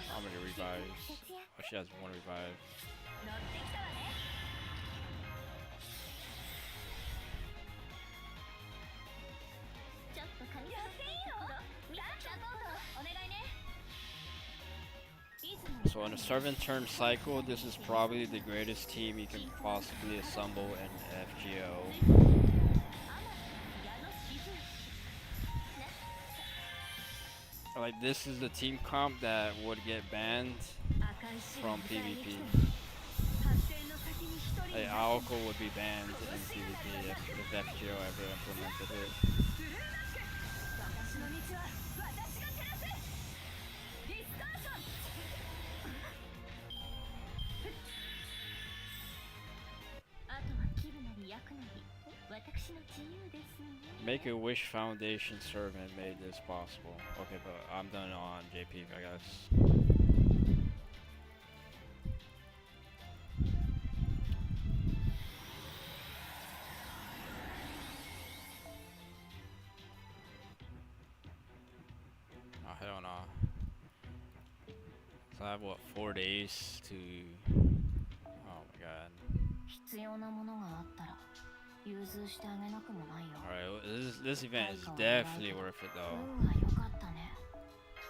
How many revives? Oh, she has one revive. 乗ってきたわねちょっと髪やっていいよみんなサポートお願いね So in a 7-turn cycle, this is probably the greatest team you can possibly assemble in FGO. Like this is the team comp that would get banned 赤い死が from 迎えに来 PvP. ても発展の先に一人 Like になっても Aoko would be banned in PvP if FGO ever implemented it. 私の道は私が照らすディスカーションあとは切るなり焼くなり私の自由ですね Make a Wish Foundation servant made this possible. Okay, but I'm done on JP, I guess. Oh, hell no. So I have what, 4 days to. Oh my god. 必要なものがあったら融通してあげなくもないよ Alright, this event is definitely worth it though. 運が良かったね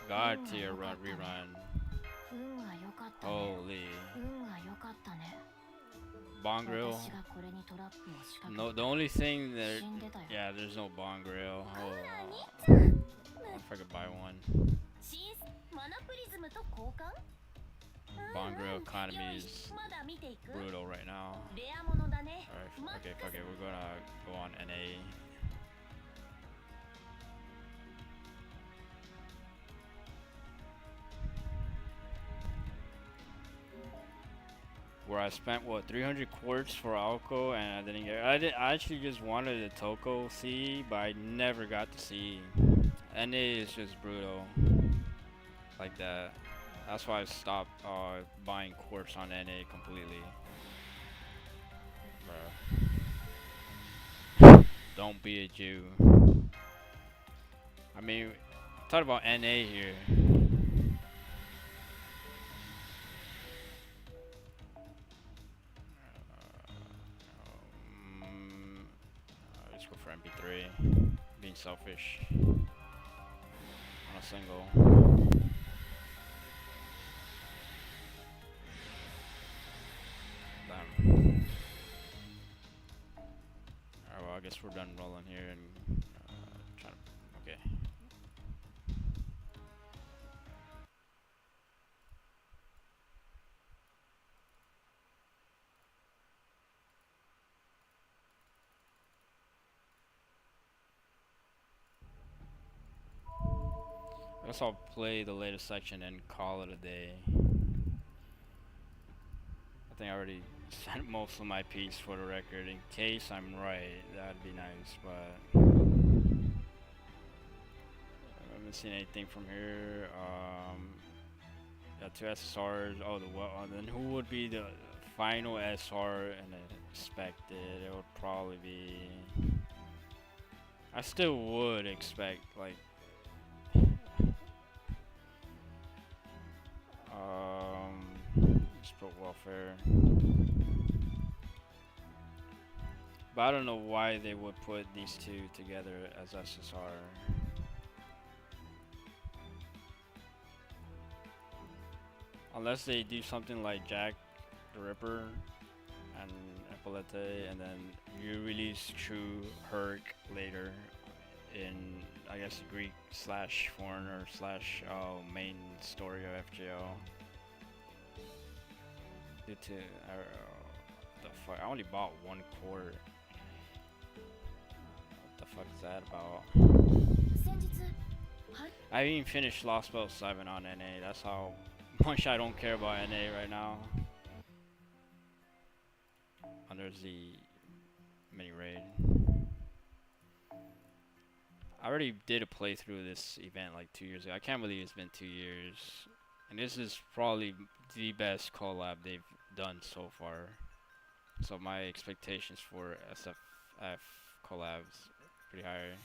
God tier rerun. 運が良かったね Holy. 運が良かったね Bong grill. 私がこれにトラップを仕掛け No, the only thing that. 死んでたよ Yeah, there's no Bong grill. Oh, if I could buy one. 新マナプリズムと交換 Bong grill economy よ is しまだ見ていく brutal right now. レアものだね Alright, okay, fuck it. We're gonna go on NA. Where I spent what 300 quartz for Alco and I didn't get. I actually just wanted a Toko C, but I never got to see. NA is just brutal, like that. That's why I stopped buying quartz on NA completely. Bruh. Don't be a Jew. I mean, talk about NA here. Let's go for MP3. Being selfish. On a single. Damn. Alright, well, I guess we're done rolling here and trying to. Okay. I guess I'll play the latest section and call it a day. I think I already sent most of my piece for the record. In case I'm right, that'd be nice, but I haven't seen anything from here. Got two SSRs. Oh, then who would be the final SR and expected? It would probably be. I still would expect like. Sport welfare. But I don't know why they would put these two together as SSR. Unless they do something like Jack the Ripper and Epaulette, and then you release True Herc later in, I guess, Greek slash foreigner slash main story of FGO. Due to the fuck, I only bought one quart. What the fuck is that about? 先日はい I haven't even finished Lost Belt 7 on NA. That's how much I don't care about NA right now. Under the mini raid. I already did a playthrough of this event like 2 years ago. I can't believe it's been 2 years. And this is probably the best collab they've done so far. So my expectations for SFF collabs pretty high.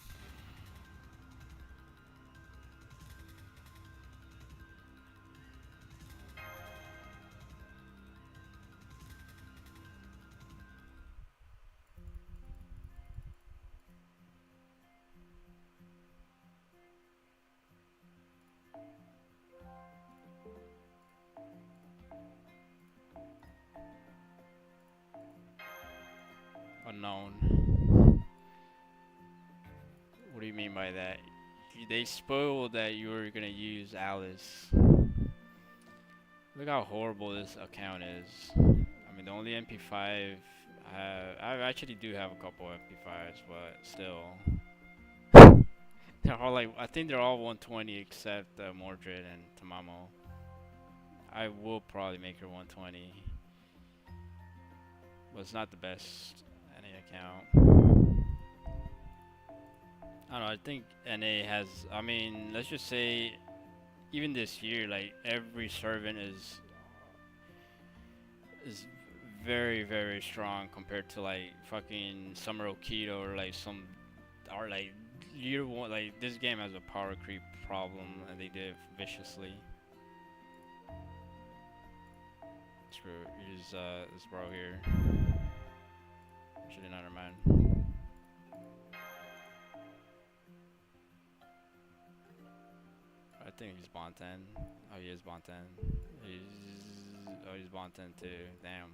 Unknown. What do you mean by that? they spoiled that you were gonna use Alice. Look how horrible this account is. I mean, the only MP5 I actually do have a couple MP5s, but still, they're all like I think they're all 120 except Mordred and Tamamo. I will probably make her 120, but it's not the best NA account. I don't know. I think NA has. I mean, let's just say, even this year, like every servant is very strong compared to like fucking Summer Okito or like some or like year one. Like this game has a power creep problem, and they did it viciously. Screw it. Use this bro here. Actually, never mind. I think he's Bonten. Oh, he is Bonten. He's Bonten too. Damn.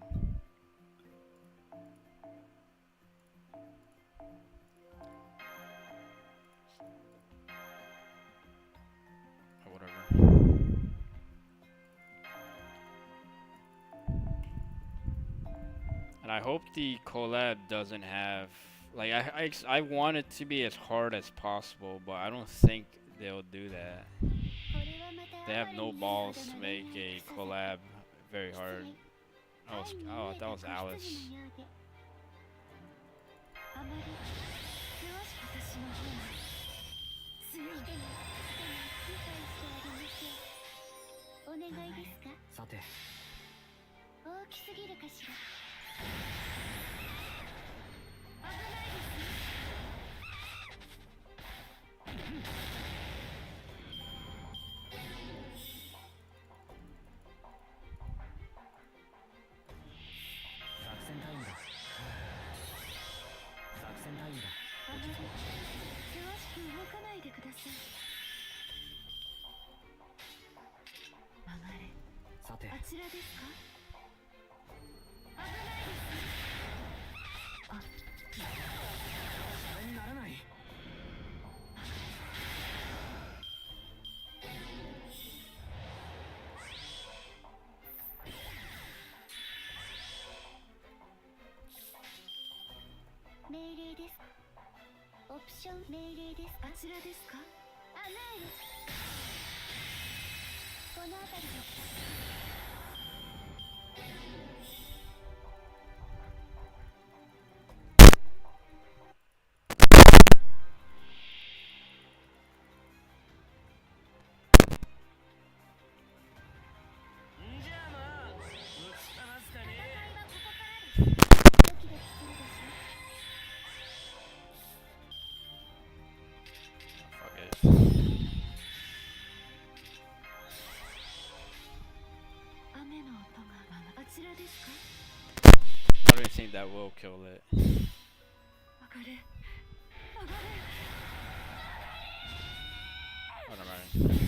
Oh, whatever. And I hope the collab doesn't have like I want it to be as hard as possible, but I don't think they'll do that. They have no balls to make a collab very hard. Oh, that was Alice. Fuck it. I don't think that will kill it. Oh, never mind.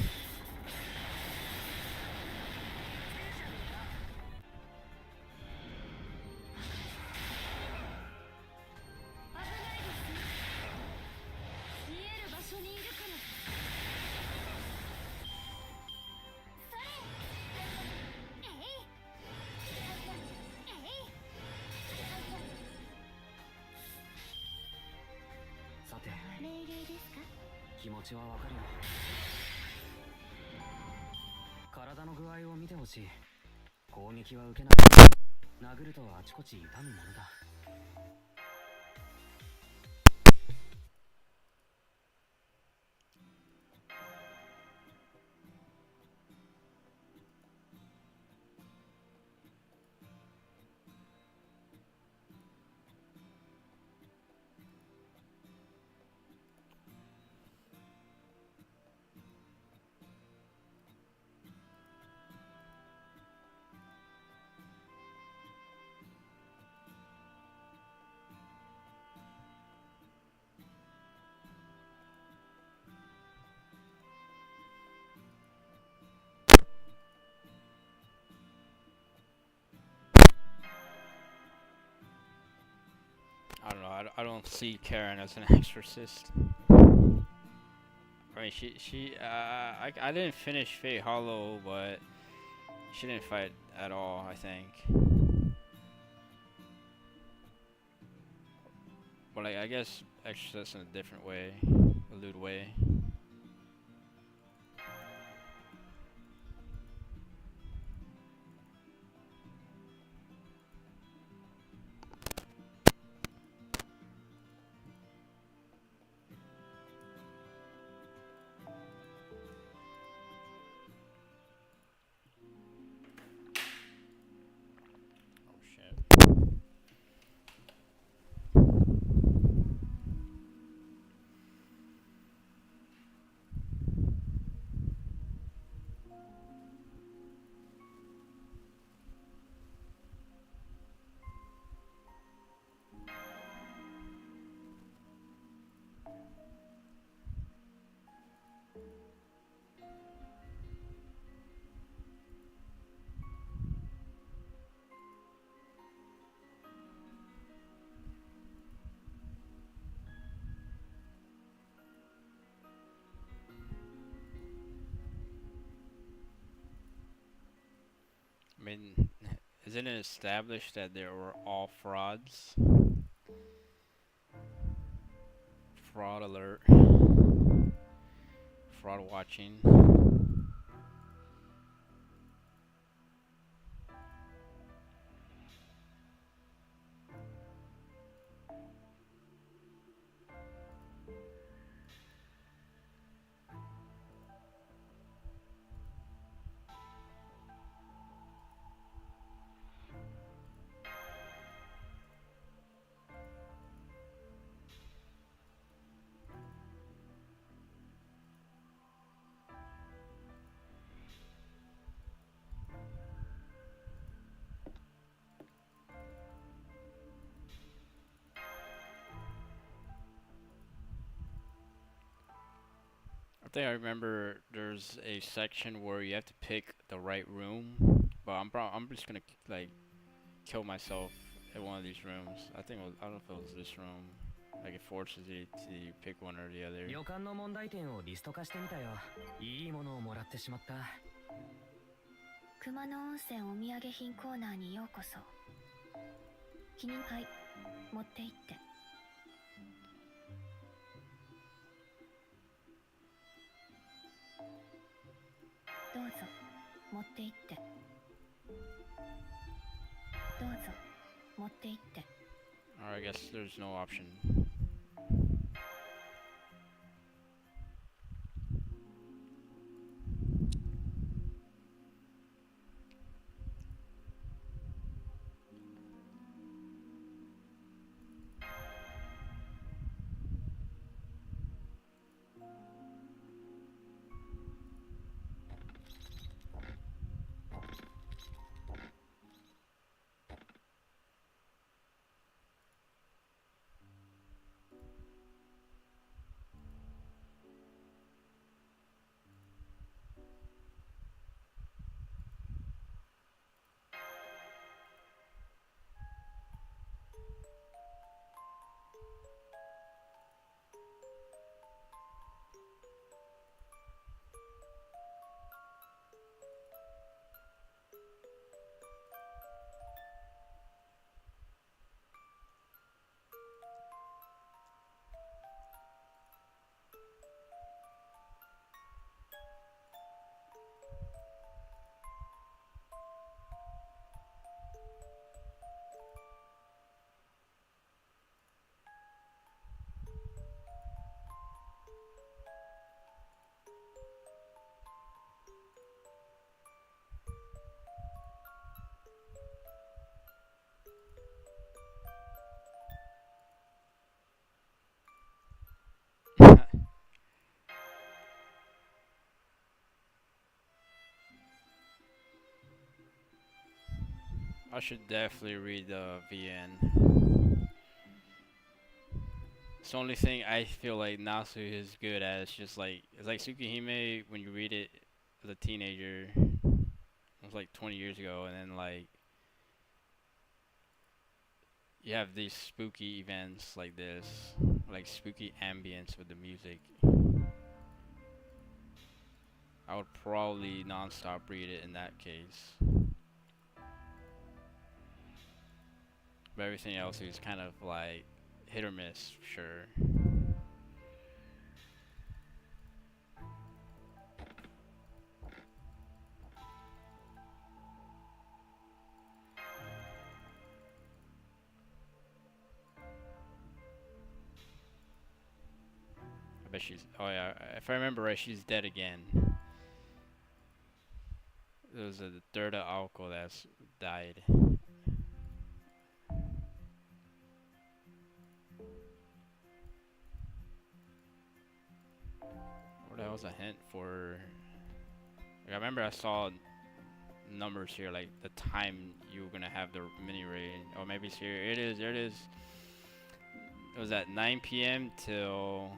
I don't know. I don't see Karen as an exorcist. Or mean, I didn't finish Fate Hollow, but she didn't fight at all, I think. But like, I guess Exorcist in a different way, a lewd way. Oh shit. I mean, isn't it established that they were all frauds? Fraud alert. Fraud watching. I think I remember there's a section where you have to pick the right room, but I'm just gonna like kill myself in one of these rooms. I don't know if it was this room. Like it forces you to pick one or the other. 旅館の問題点をリスト化してみたよ。いいものをもらってしまった。熊野温泉お土産品コーナーにようこそ。記念はい持って行って。どうぞ持って行って。どうぞ持って行って。 Or I guess there's no option. I should definitely read the VN. It's the only thing I feel like Nasu is good at. It's like Tsukihime when you read it as a teenager. It was like 20 years ago, and then like you have these spooky events like this, like spooky ambience with the music. I would probably non-stop read it in that case. But everything else is kind of like hit or miss, for sure. I bet she's. Oh yeah, if I remember right, she's dead again. It was the third uncle that's died. What the hell was a hint for? Like, I remember I saw numbers here, like the time you were gonna have the mini raid. Or maybe it's here. It is. There it is. It was at 9 p.m. till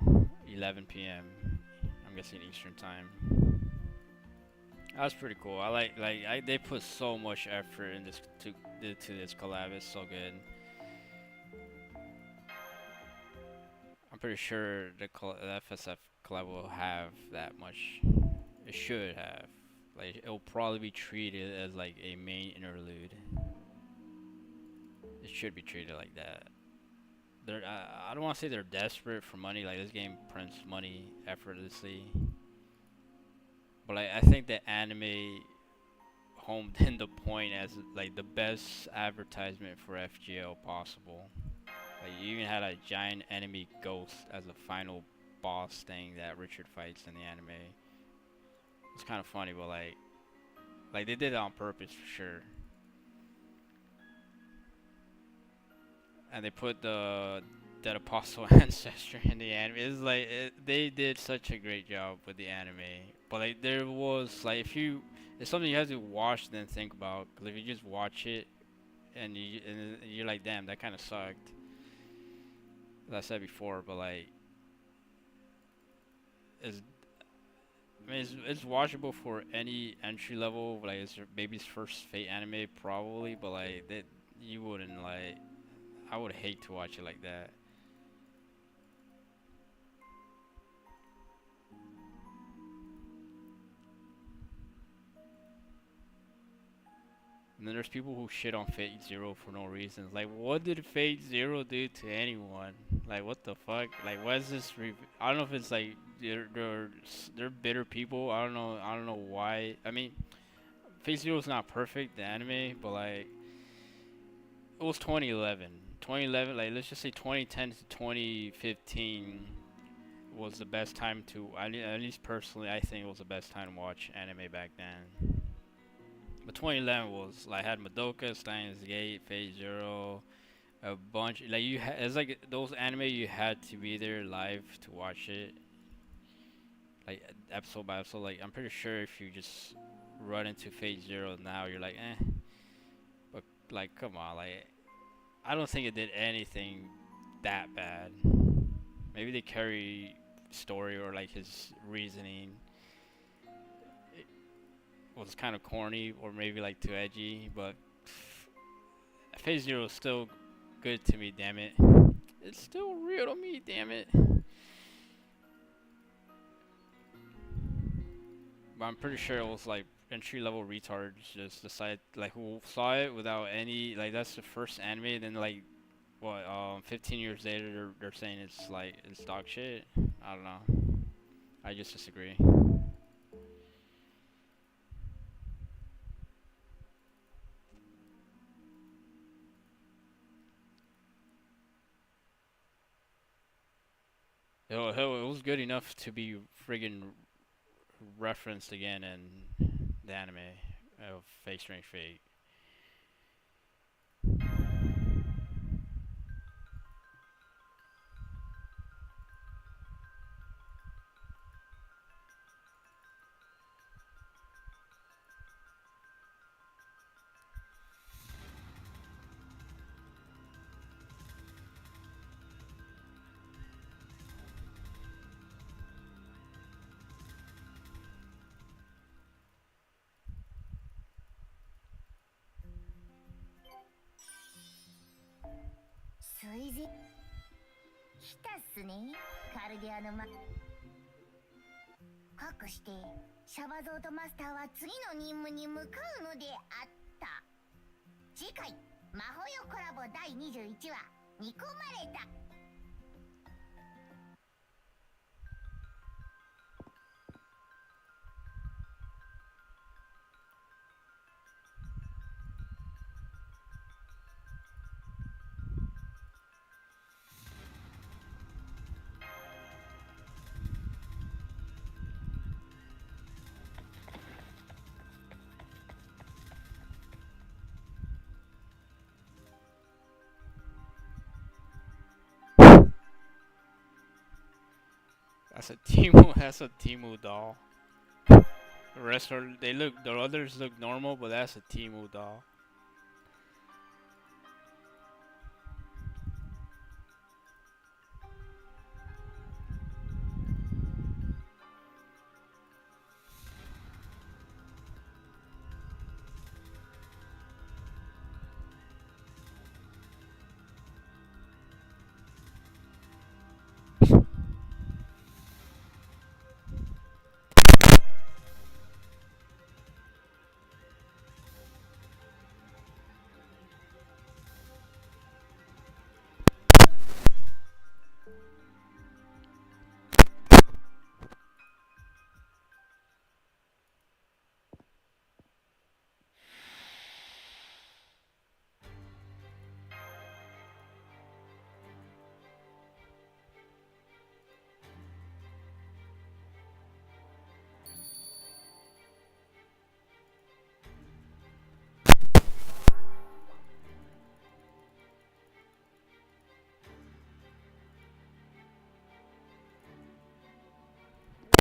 11 p.m. I'm guessing Eastern time. That was pretty cool. They put so much effort in this to this collab. It's so good. I'm pretty sure the FSF collab will have that much. It should have. Like it'll probably be treated as like a main interlude. It should be treated like that. I don't want to say they're desperate for money. Like this game prints money effortlessly. But like I think the anime homed in the point as like the best advertisement for FGO possible. Like you even had a giant enemy ghost as a final boss thing that Richard fights in the anime. It's kind of funny, but like they did it on purpose for sure. And they put the Dead Apostle ancestor in the anime. It's like they did such a great job with the anime. But like there was like it's something you have to watch and then think about. Cause if you just watch it and you're like, damn, that kind of sucked. As I said before, but like it's I mean, it's watchable for any entry level. Like it's maybe his first Fate anime probably, but like that you wouldn't like. I would hate to watch it like that. And then there's people who shit on Fate Zero for no reason. Like, what did Fate Zero do to anyone? Like, what the fuck? Like, what is this? I don't know if it's like they're bitter people. I don't know. I don't know why. I mean, Fate Zero is not perfect, the anime, but like, it was 2011. 2011, like let's just say 2010 to 2015 was the best time to. At least personally, I think it was the best time to watch anime back then. But 2011 was like had Madoka, Steins Gate, Phase Zero, a bunch. Like it's like those anime you had to be there live to watch it, like episode by episode. Like I'm pretty sure if you just run into Phase Zero now, you're like, eh. But like, come on, like I don't think it did anything that bad. Maybe they carry story or like his reasoning was kind of corny or maybe like too edgy, but Phase Zero is still good to me, damn it. It's still real to me, damn it. But I'm pretty sure it was like entry level retards just decided like who saw it without any like that's the first anime, then like what 15 years later they're saying it's like it's dog shit. I don't know. I just disagree. It was good enough to be friggin' referenced again in the anime of Fake Strange Fate. 随時来たっすねカルディアのかくしてシャバゾートマスターは次の任務に向かうのであった。次回魔法よコラボ第21話煮込まれた。That's a Timu. That's a Timu doll. The rest are the others look normal, but that's a Timu doll.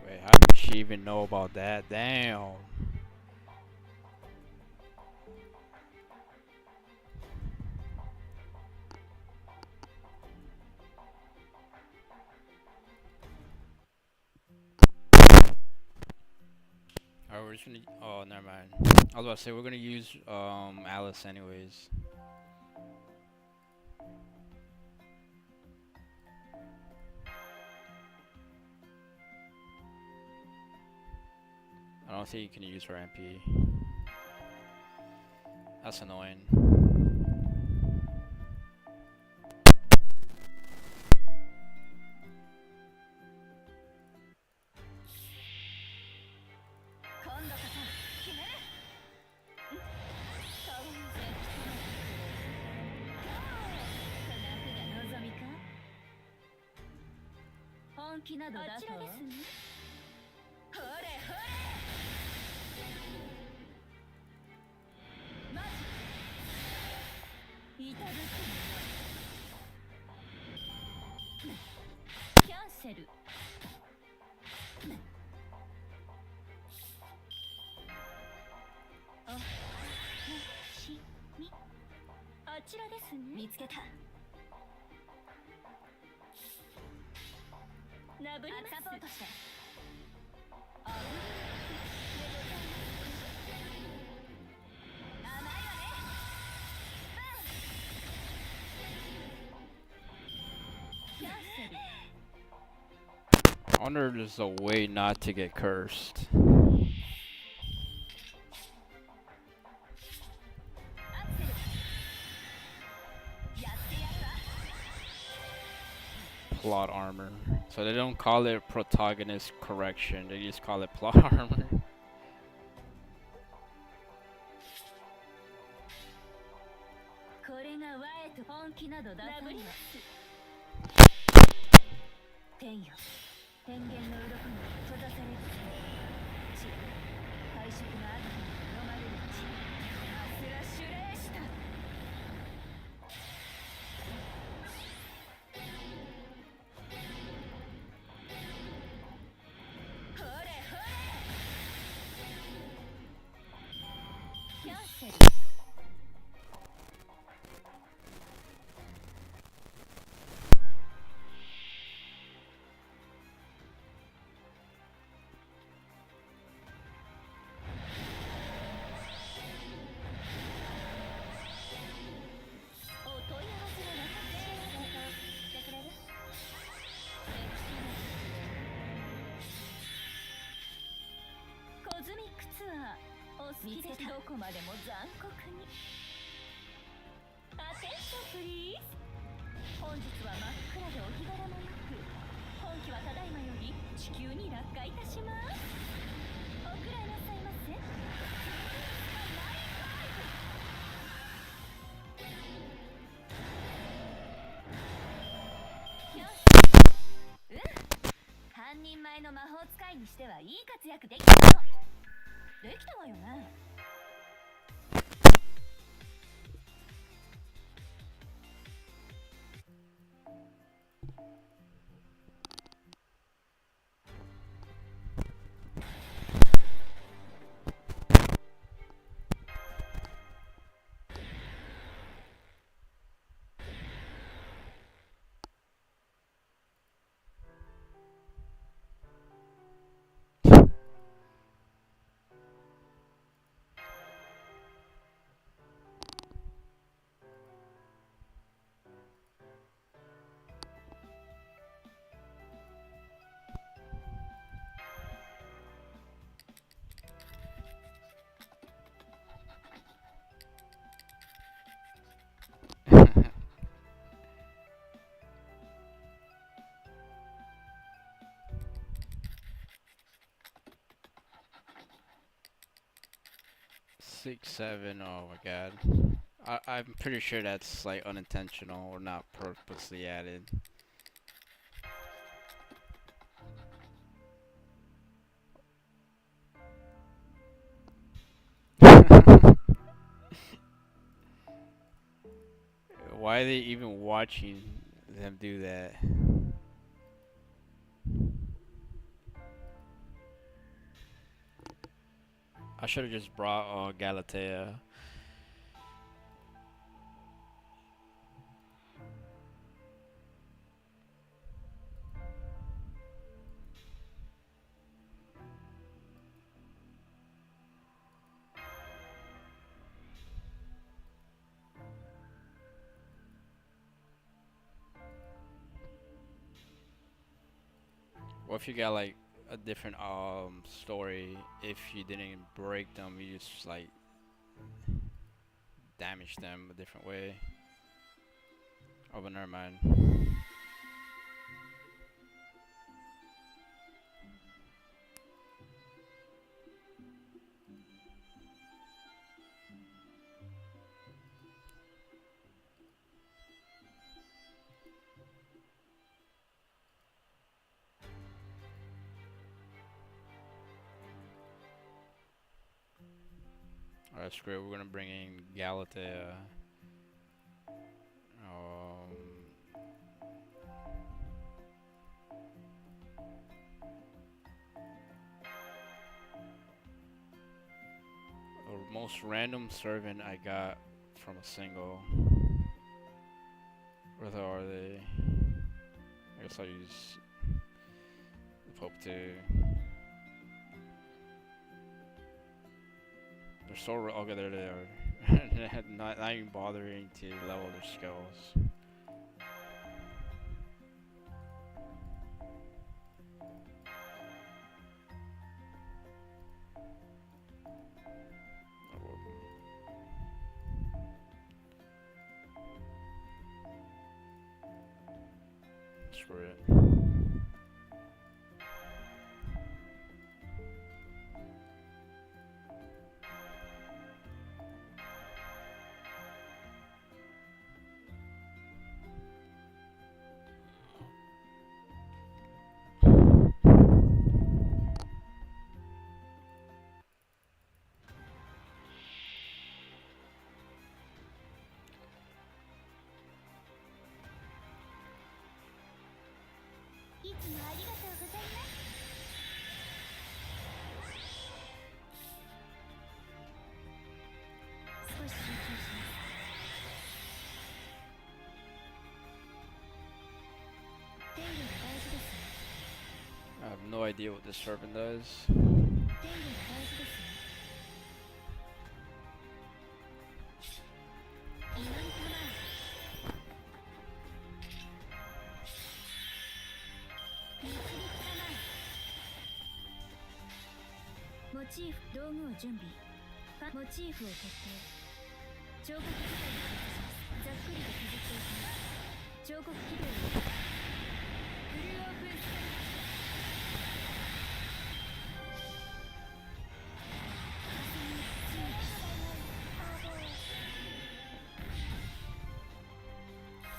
Wait, how did she even know about that? Damn. Alright, we're just gonna. Oh, never mind. I was about to say we're gonna use Alice anyways. I don't think you can use her MP. That's annoying. I wonder if there's a way not to get cursed. Plot armor. So they don't call it protagonist correction, they just call it plot armor. ズミックツアーお好きでどこまでも残酷に。アテンションプリーズ。本日は真っ暗でお日柄もよく、本機はただいまより地球に落下いたします。おくらいなさいませ。半人前の魔法使いにしてはいい活躍できたの。できたわよね。Six, seven. Oh my god. I'm pretty sure that's like unintentional or not purposely added. Why are they even watching them do that? I should have just brought Galatea. What if you got like a different story? If you didn't break them, you just like damage them a different way. Oh, but never mind. Alright, screw it. We're gonna bring in Galatea. The most random servant I got from a single. Where are they? I guess I'll use the Pope too. They're so okay. There they are. not even bothering to level their skills. Screw it. I have no idea what this servant does. チーフ道具を準備。モチーフを決定。彫刻機械を設置します。ざっくりと削っていきます。彫刻起動を。フルオープンスカルプ。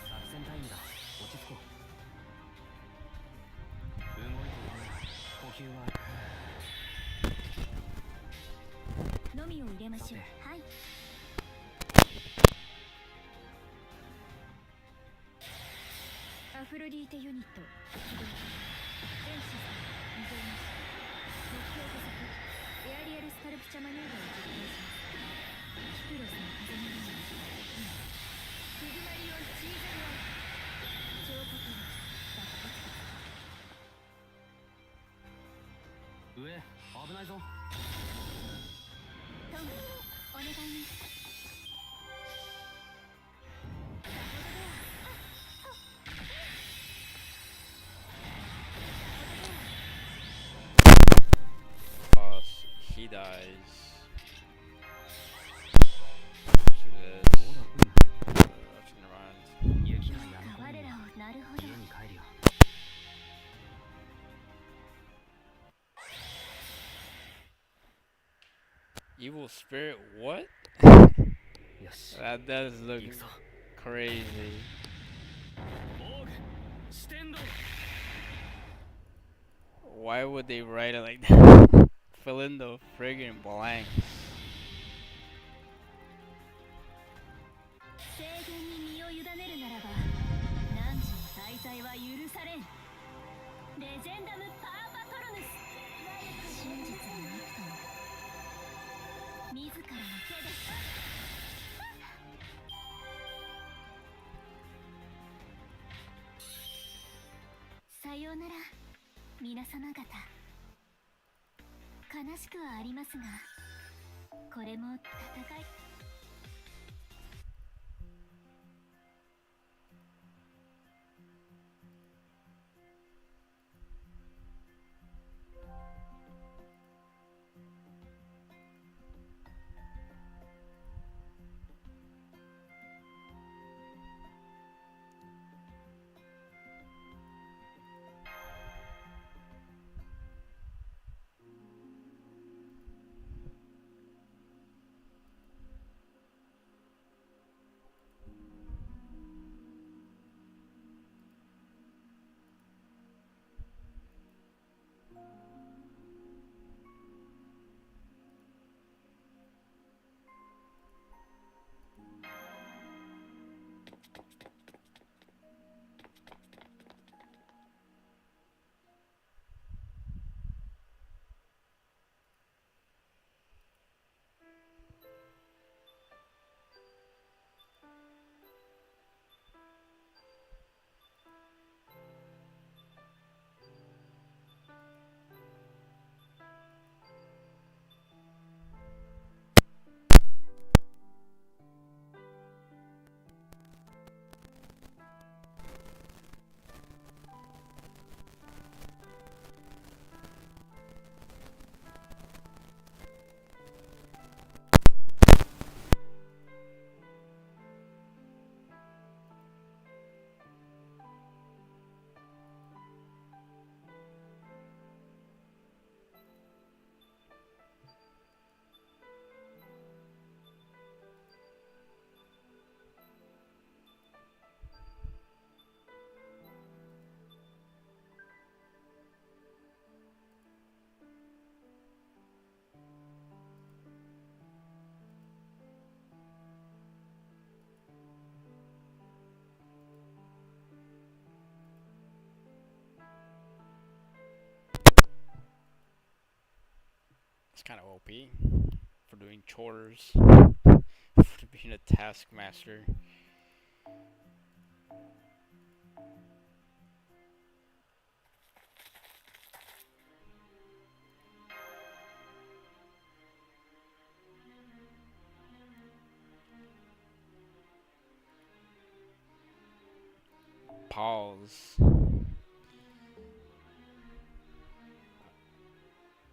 作戦タイムだ。落ち着こう。動いている。呼吸はのみを入れましょう。はい。アフロディーテユニット起動。全システム依存なし。目標捕捉。エアリアルスカルプチャマニューバーを実行します。キプロスの風のように今クグマリオンチーズルワイト。彫刻力爆発的。上、危ないぞ。トングお願いね。さほどでは。He dies. Turn around. 雪がやみ込むに我らをなるほど。家に帰るよ。Evil spirit, what? よし。 That does look 行くぞ。 crazy. オーグ、四天道。 Why would they write it like that? Fill in the friggin' blanks. 制限に身を委ねるならば汝の滞在は許されん。レジェンダム・パーパトロヌス。真実がなくとも自らの手で。さようなら皆様方。悲しくはありますがこれも戦い。It's kind of OP for doing chores, for being a taskmaster. Pause.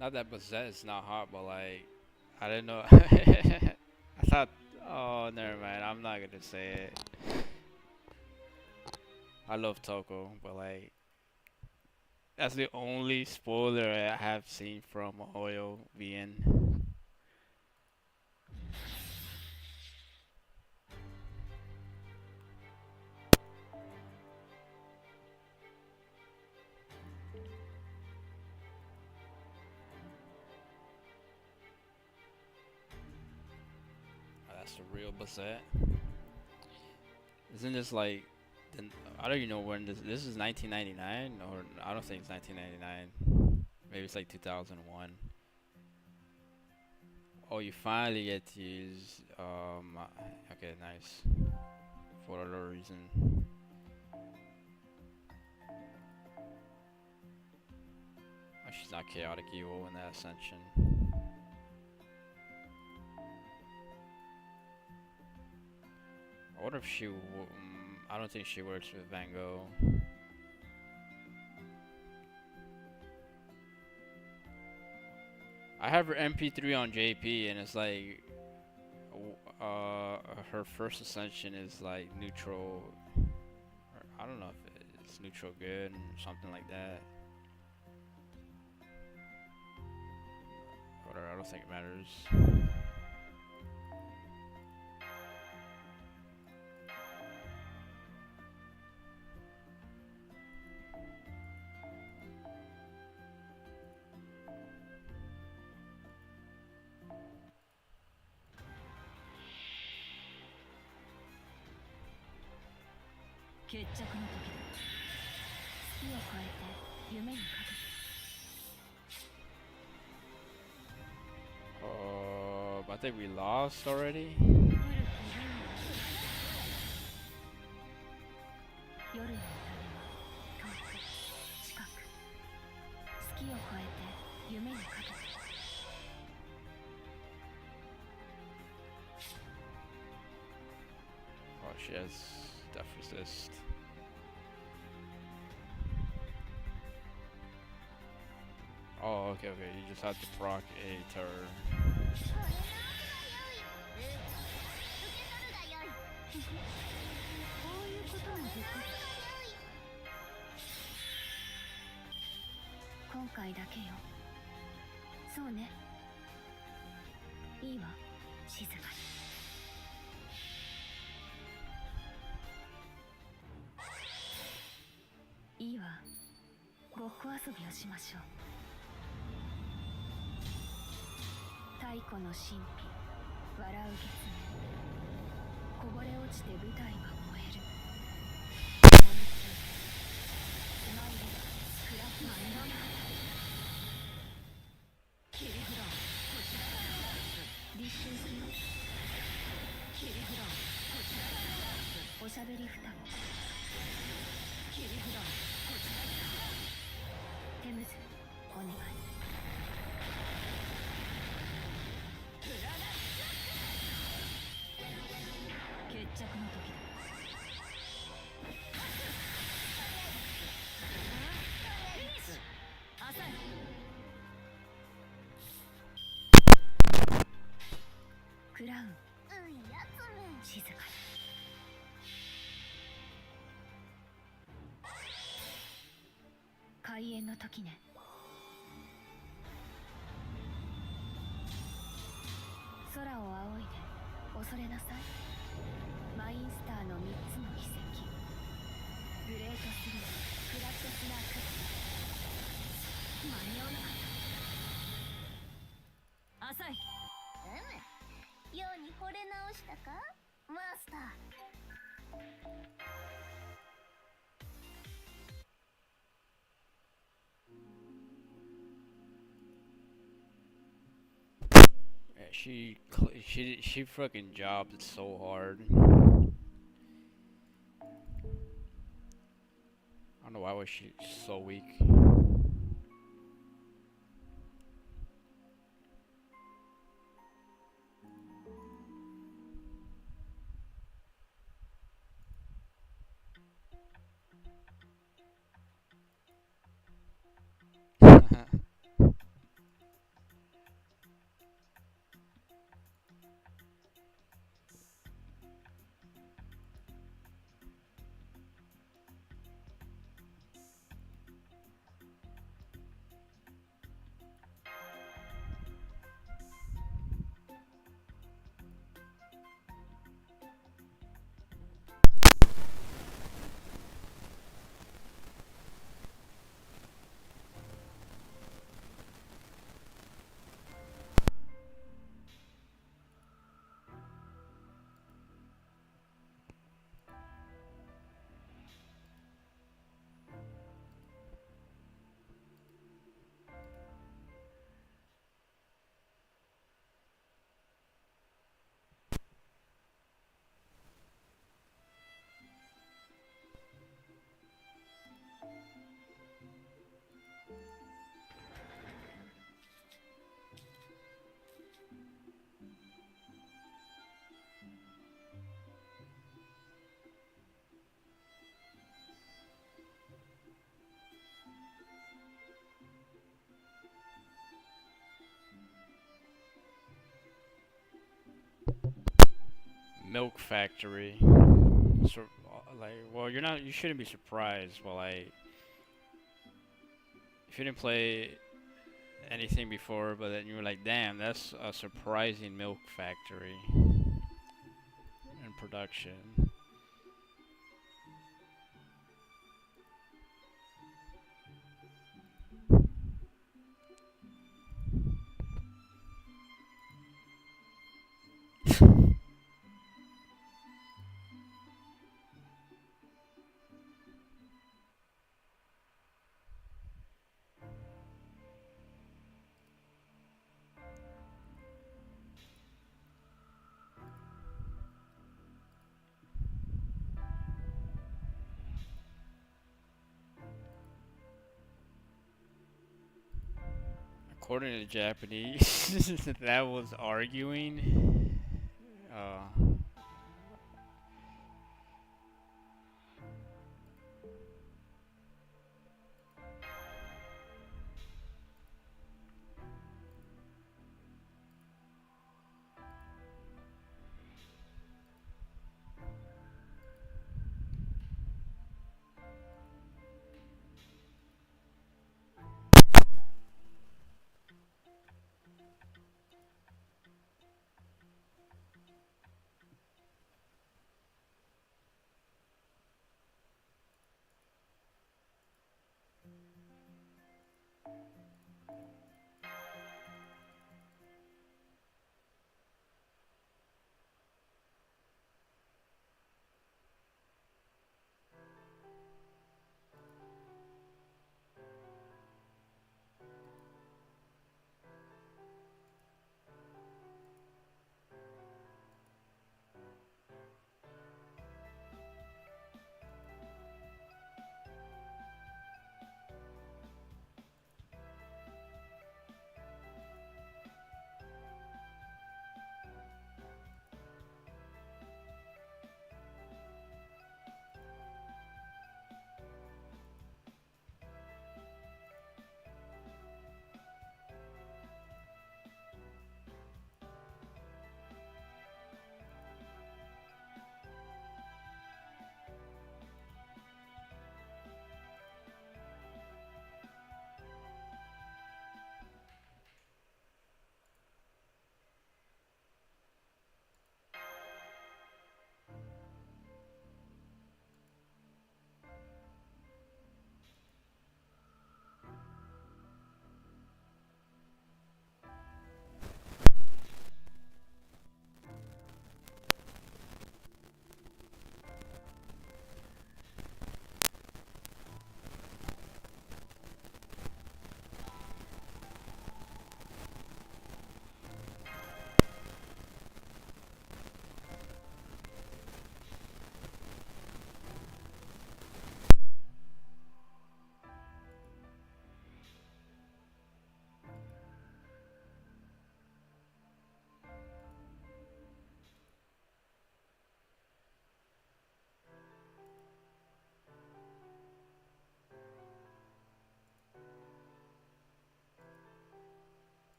Not that Bazette is not hot, but like I didn't know. I thought. Oh, never mind. I'm not gonna say it. I love Toko, but like that's the only spoiler I have seen from Oyo VN. Oh, that's the real Bazette. Isn't this like? I don't even know when this is 1999 or I don't think it's 1999. Maybe it's like 2001. Oh, you finally get to use. Okay, nice. For whatever reason. Oh, she's not chaotic evil in that ascension. I wonder if I don't think she works with Van Gogh. I have her MP3 on JP, and it's like, her first ascension is like neutral. Or I don't know if it's neutral good or something like that. Whatever, I don't think it matters. I think we lost already. Oh, she has death resist. Oh, okay, okay. You just have to proc a terror. 今回だけよ。そうね。いいわ、静かに。いいわ。ごっこ遊びをしましょう。太古の神秘、笑う月面。こぼれ落ちて舞台は燃える。共についてスマイル、クラフマンの切り札こちら立春するよ。切り札こちらおしゃべり双子切り札こちらテムズお願い。決着の時だ。フィニッシュ。浅い。クラウン。静かに。開演の時ね。空を仰いで恐れなさい。マインスターの3つの奇跡。グレートスリー、クラットスナーク。間に合わなかった。浅い。ように惚れ直したかマスター。Yeah, she fucking jobbed it so hard. I don't know why was she so weak. Milk Factory. So, like, well, you shouldn't be surprised, but like, if you didn't play anything before, but then you were like, damn, that's a surprising Milk Factory in production. According to the Japanese, that was arguing. Uh,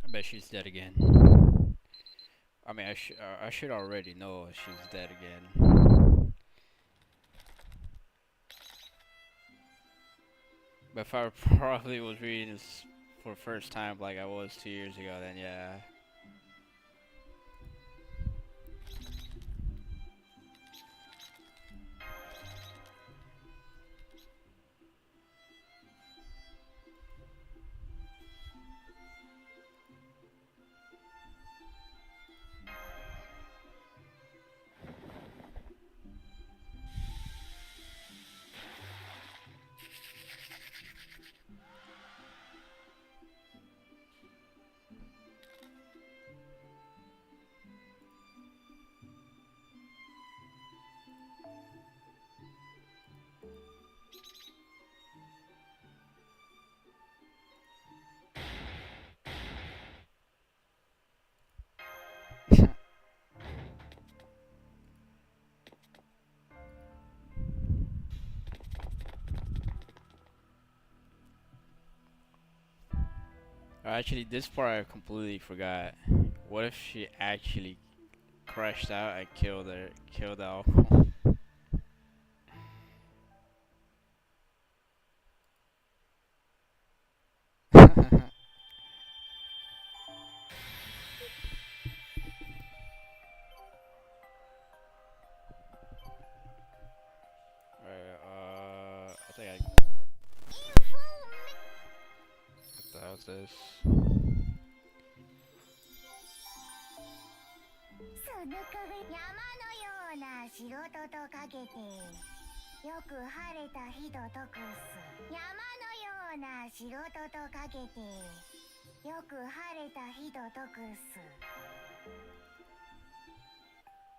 I bet she's dead again. I mean, I should already know she's dead again. But if I probably was reading this for the first time like I was 2 years ago, then yeah. Actually, this part I completely forgot. What if she actually crashed out and killed out? I think I. What the hell's this? その影山のような仕事とかけてよく晴れた日と解くす山のような仕事とかけてよく晴れた日と解くす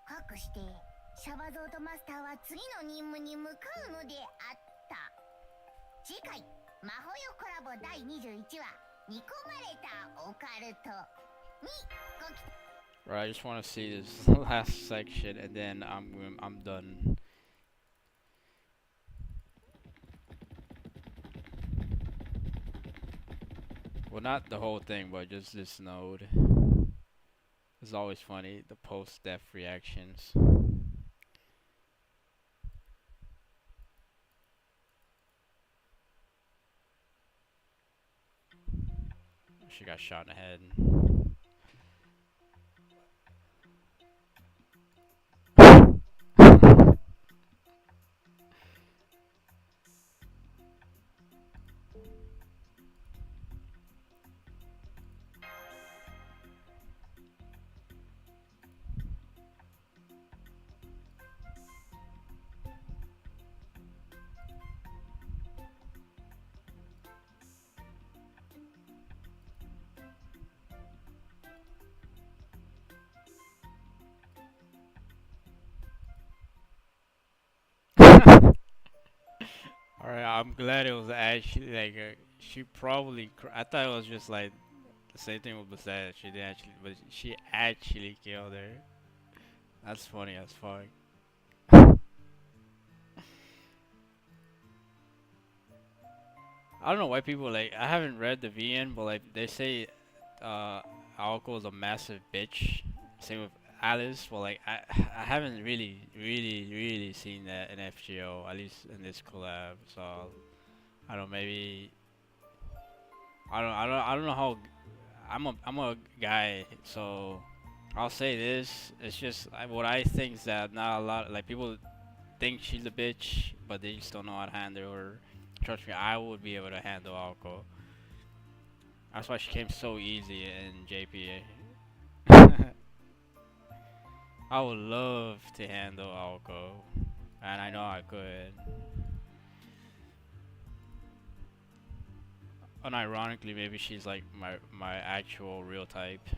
かくしてシャバゾートマスターは次の任務に向かうのであった次回魔法よコラボ第21話煮込まれたオカルトにご期待 Right, I just want to see this last section and then I'm done. Well, not the whole thing, but just this node. It's always funny, the post-death reactions. She got shot in the head. Alright, I'm glad it was actually like she probably. I thought it was just like the same thing with Bassett. She didn't actually, but she actually killed her. That's funny as fuck. I don't know why people like. I haven't read the VN, but like they say, Aoko is a massive bitch. Same with Alice. Well, like I haven't really seen that in FGO, at least in this collab. So I don't know, maybe I don't know how. I'm a guy, so I'll say this. It's just what I think is that not a lot like people think she's a bitch, but they just don't know how to handle her. Trust me, I would be able to handle Alco. That's why she came so easy in JPA. I would love to handle Alco, and I know I could. Unironically, maybe she's like my actual real type.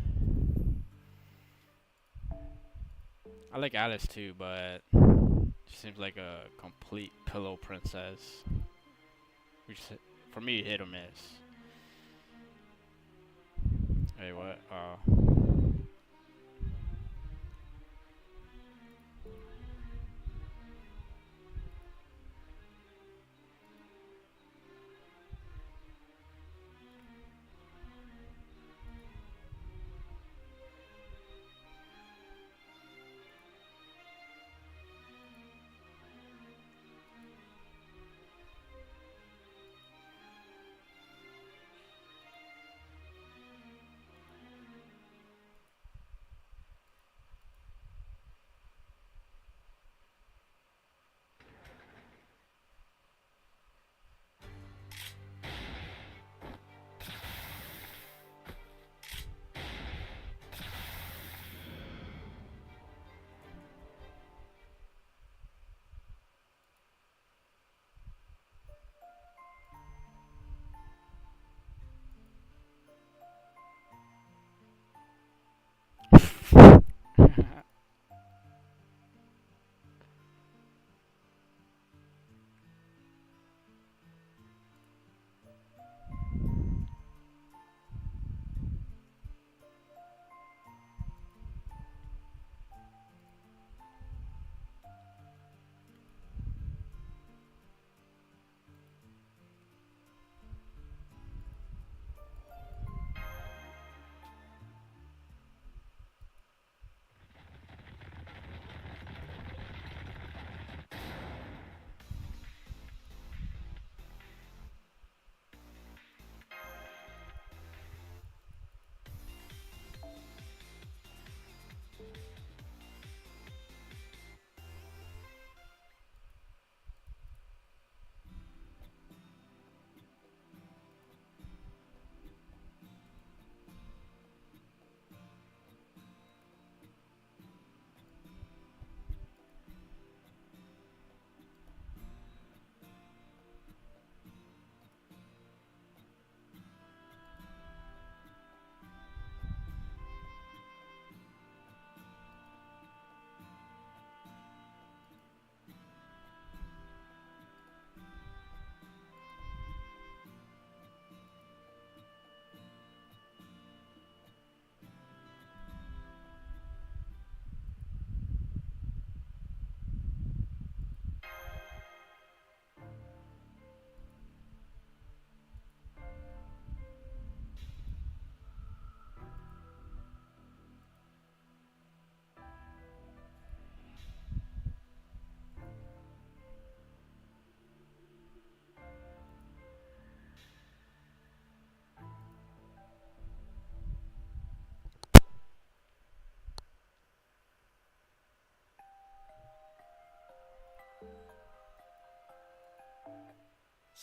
I like Alice too, but she seems like a complete pillow princess. Which for me, hit or miss. Hey, what?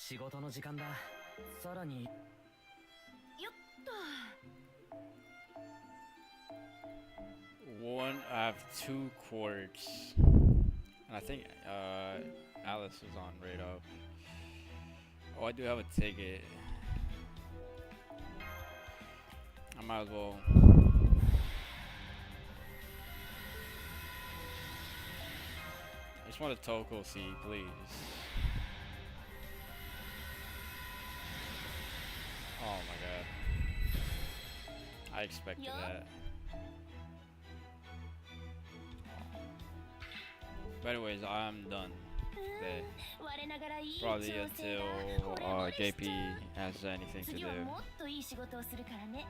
仕事の時間だ。さらによっと。 One, I have 2 quartz. And I think Alice is on right up. Oh, I do have a ticket. I might as well. I just want a Toko seed, please. Oh my god. I expected that. But anyways, I'm done today. Probably until JP has anything to 次は do. もっといい仕事をするからね。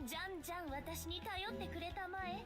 じゃんじゃん私に頼ってくれたまえ。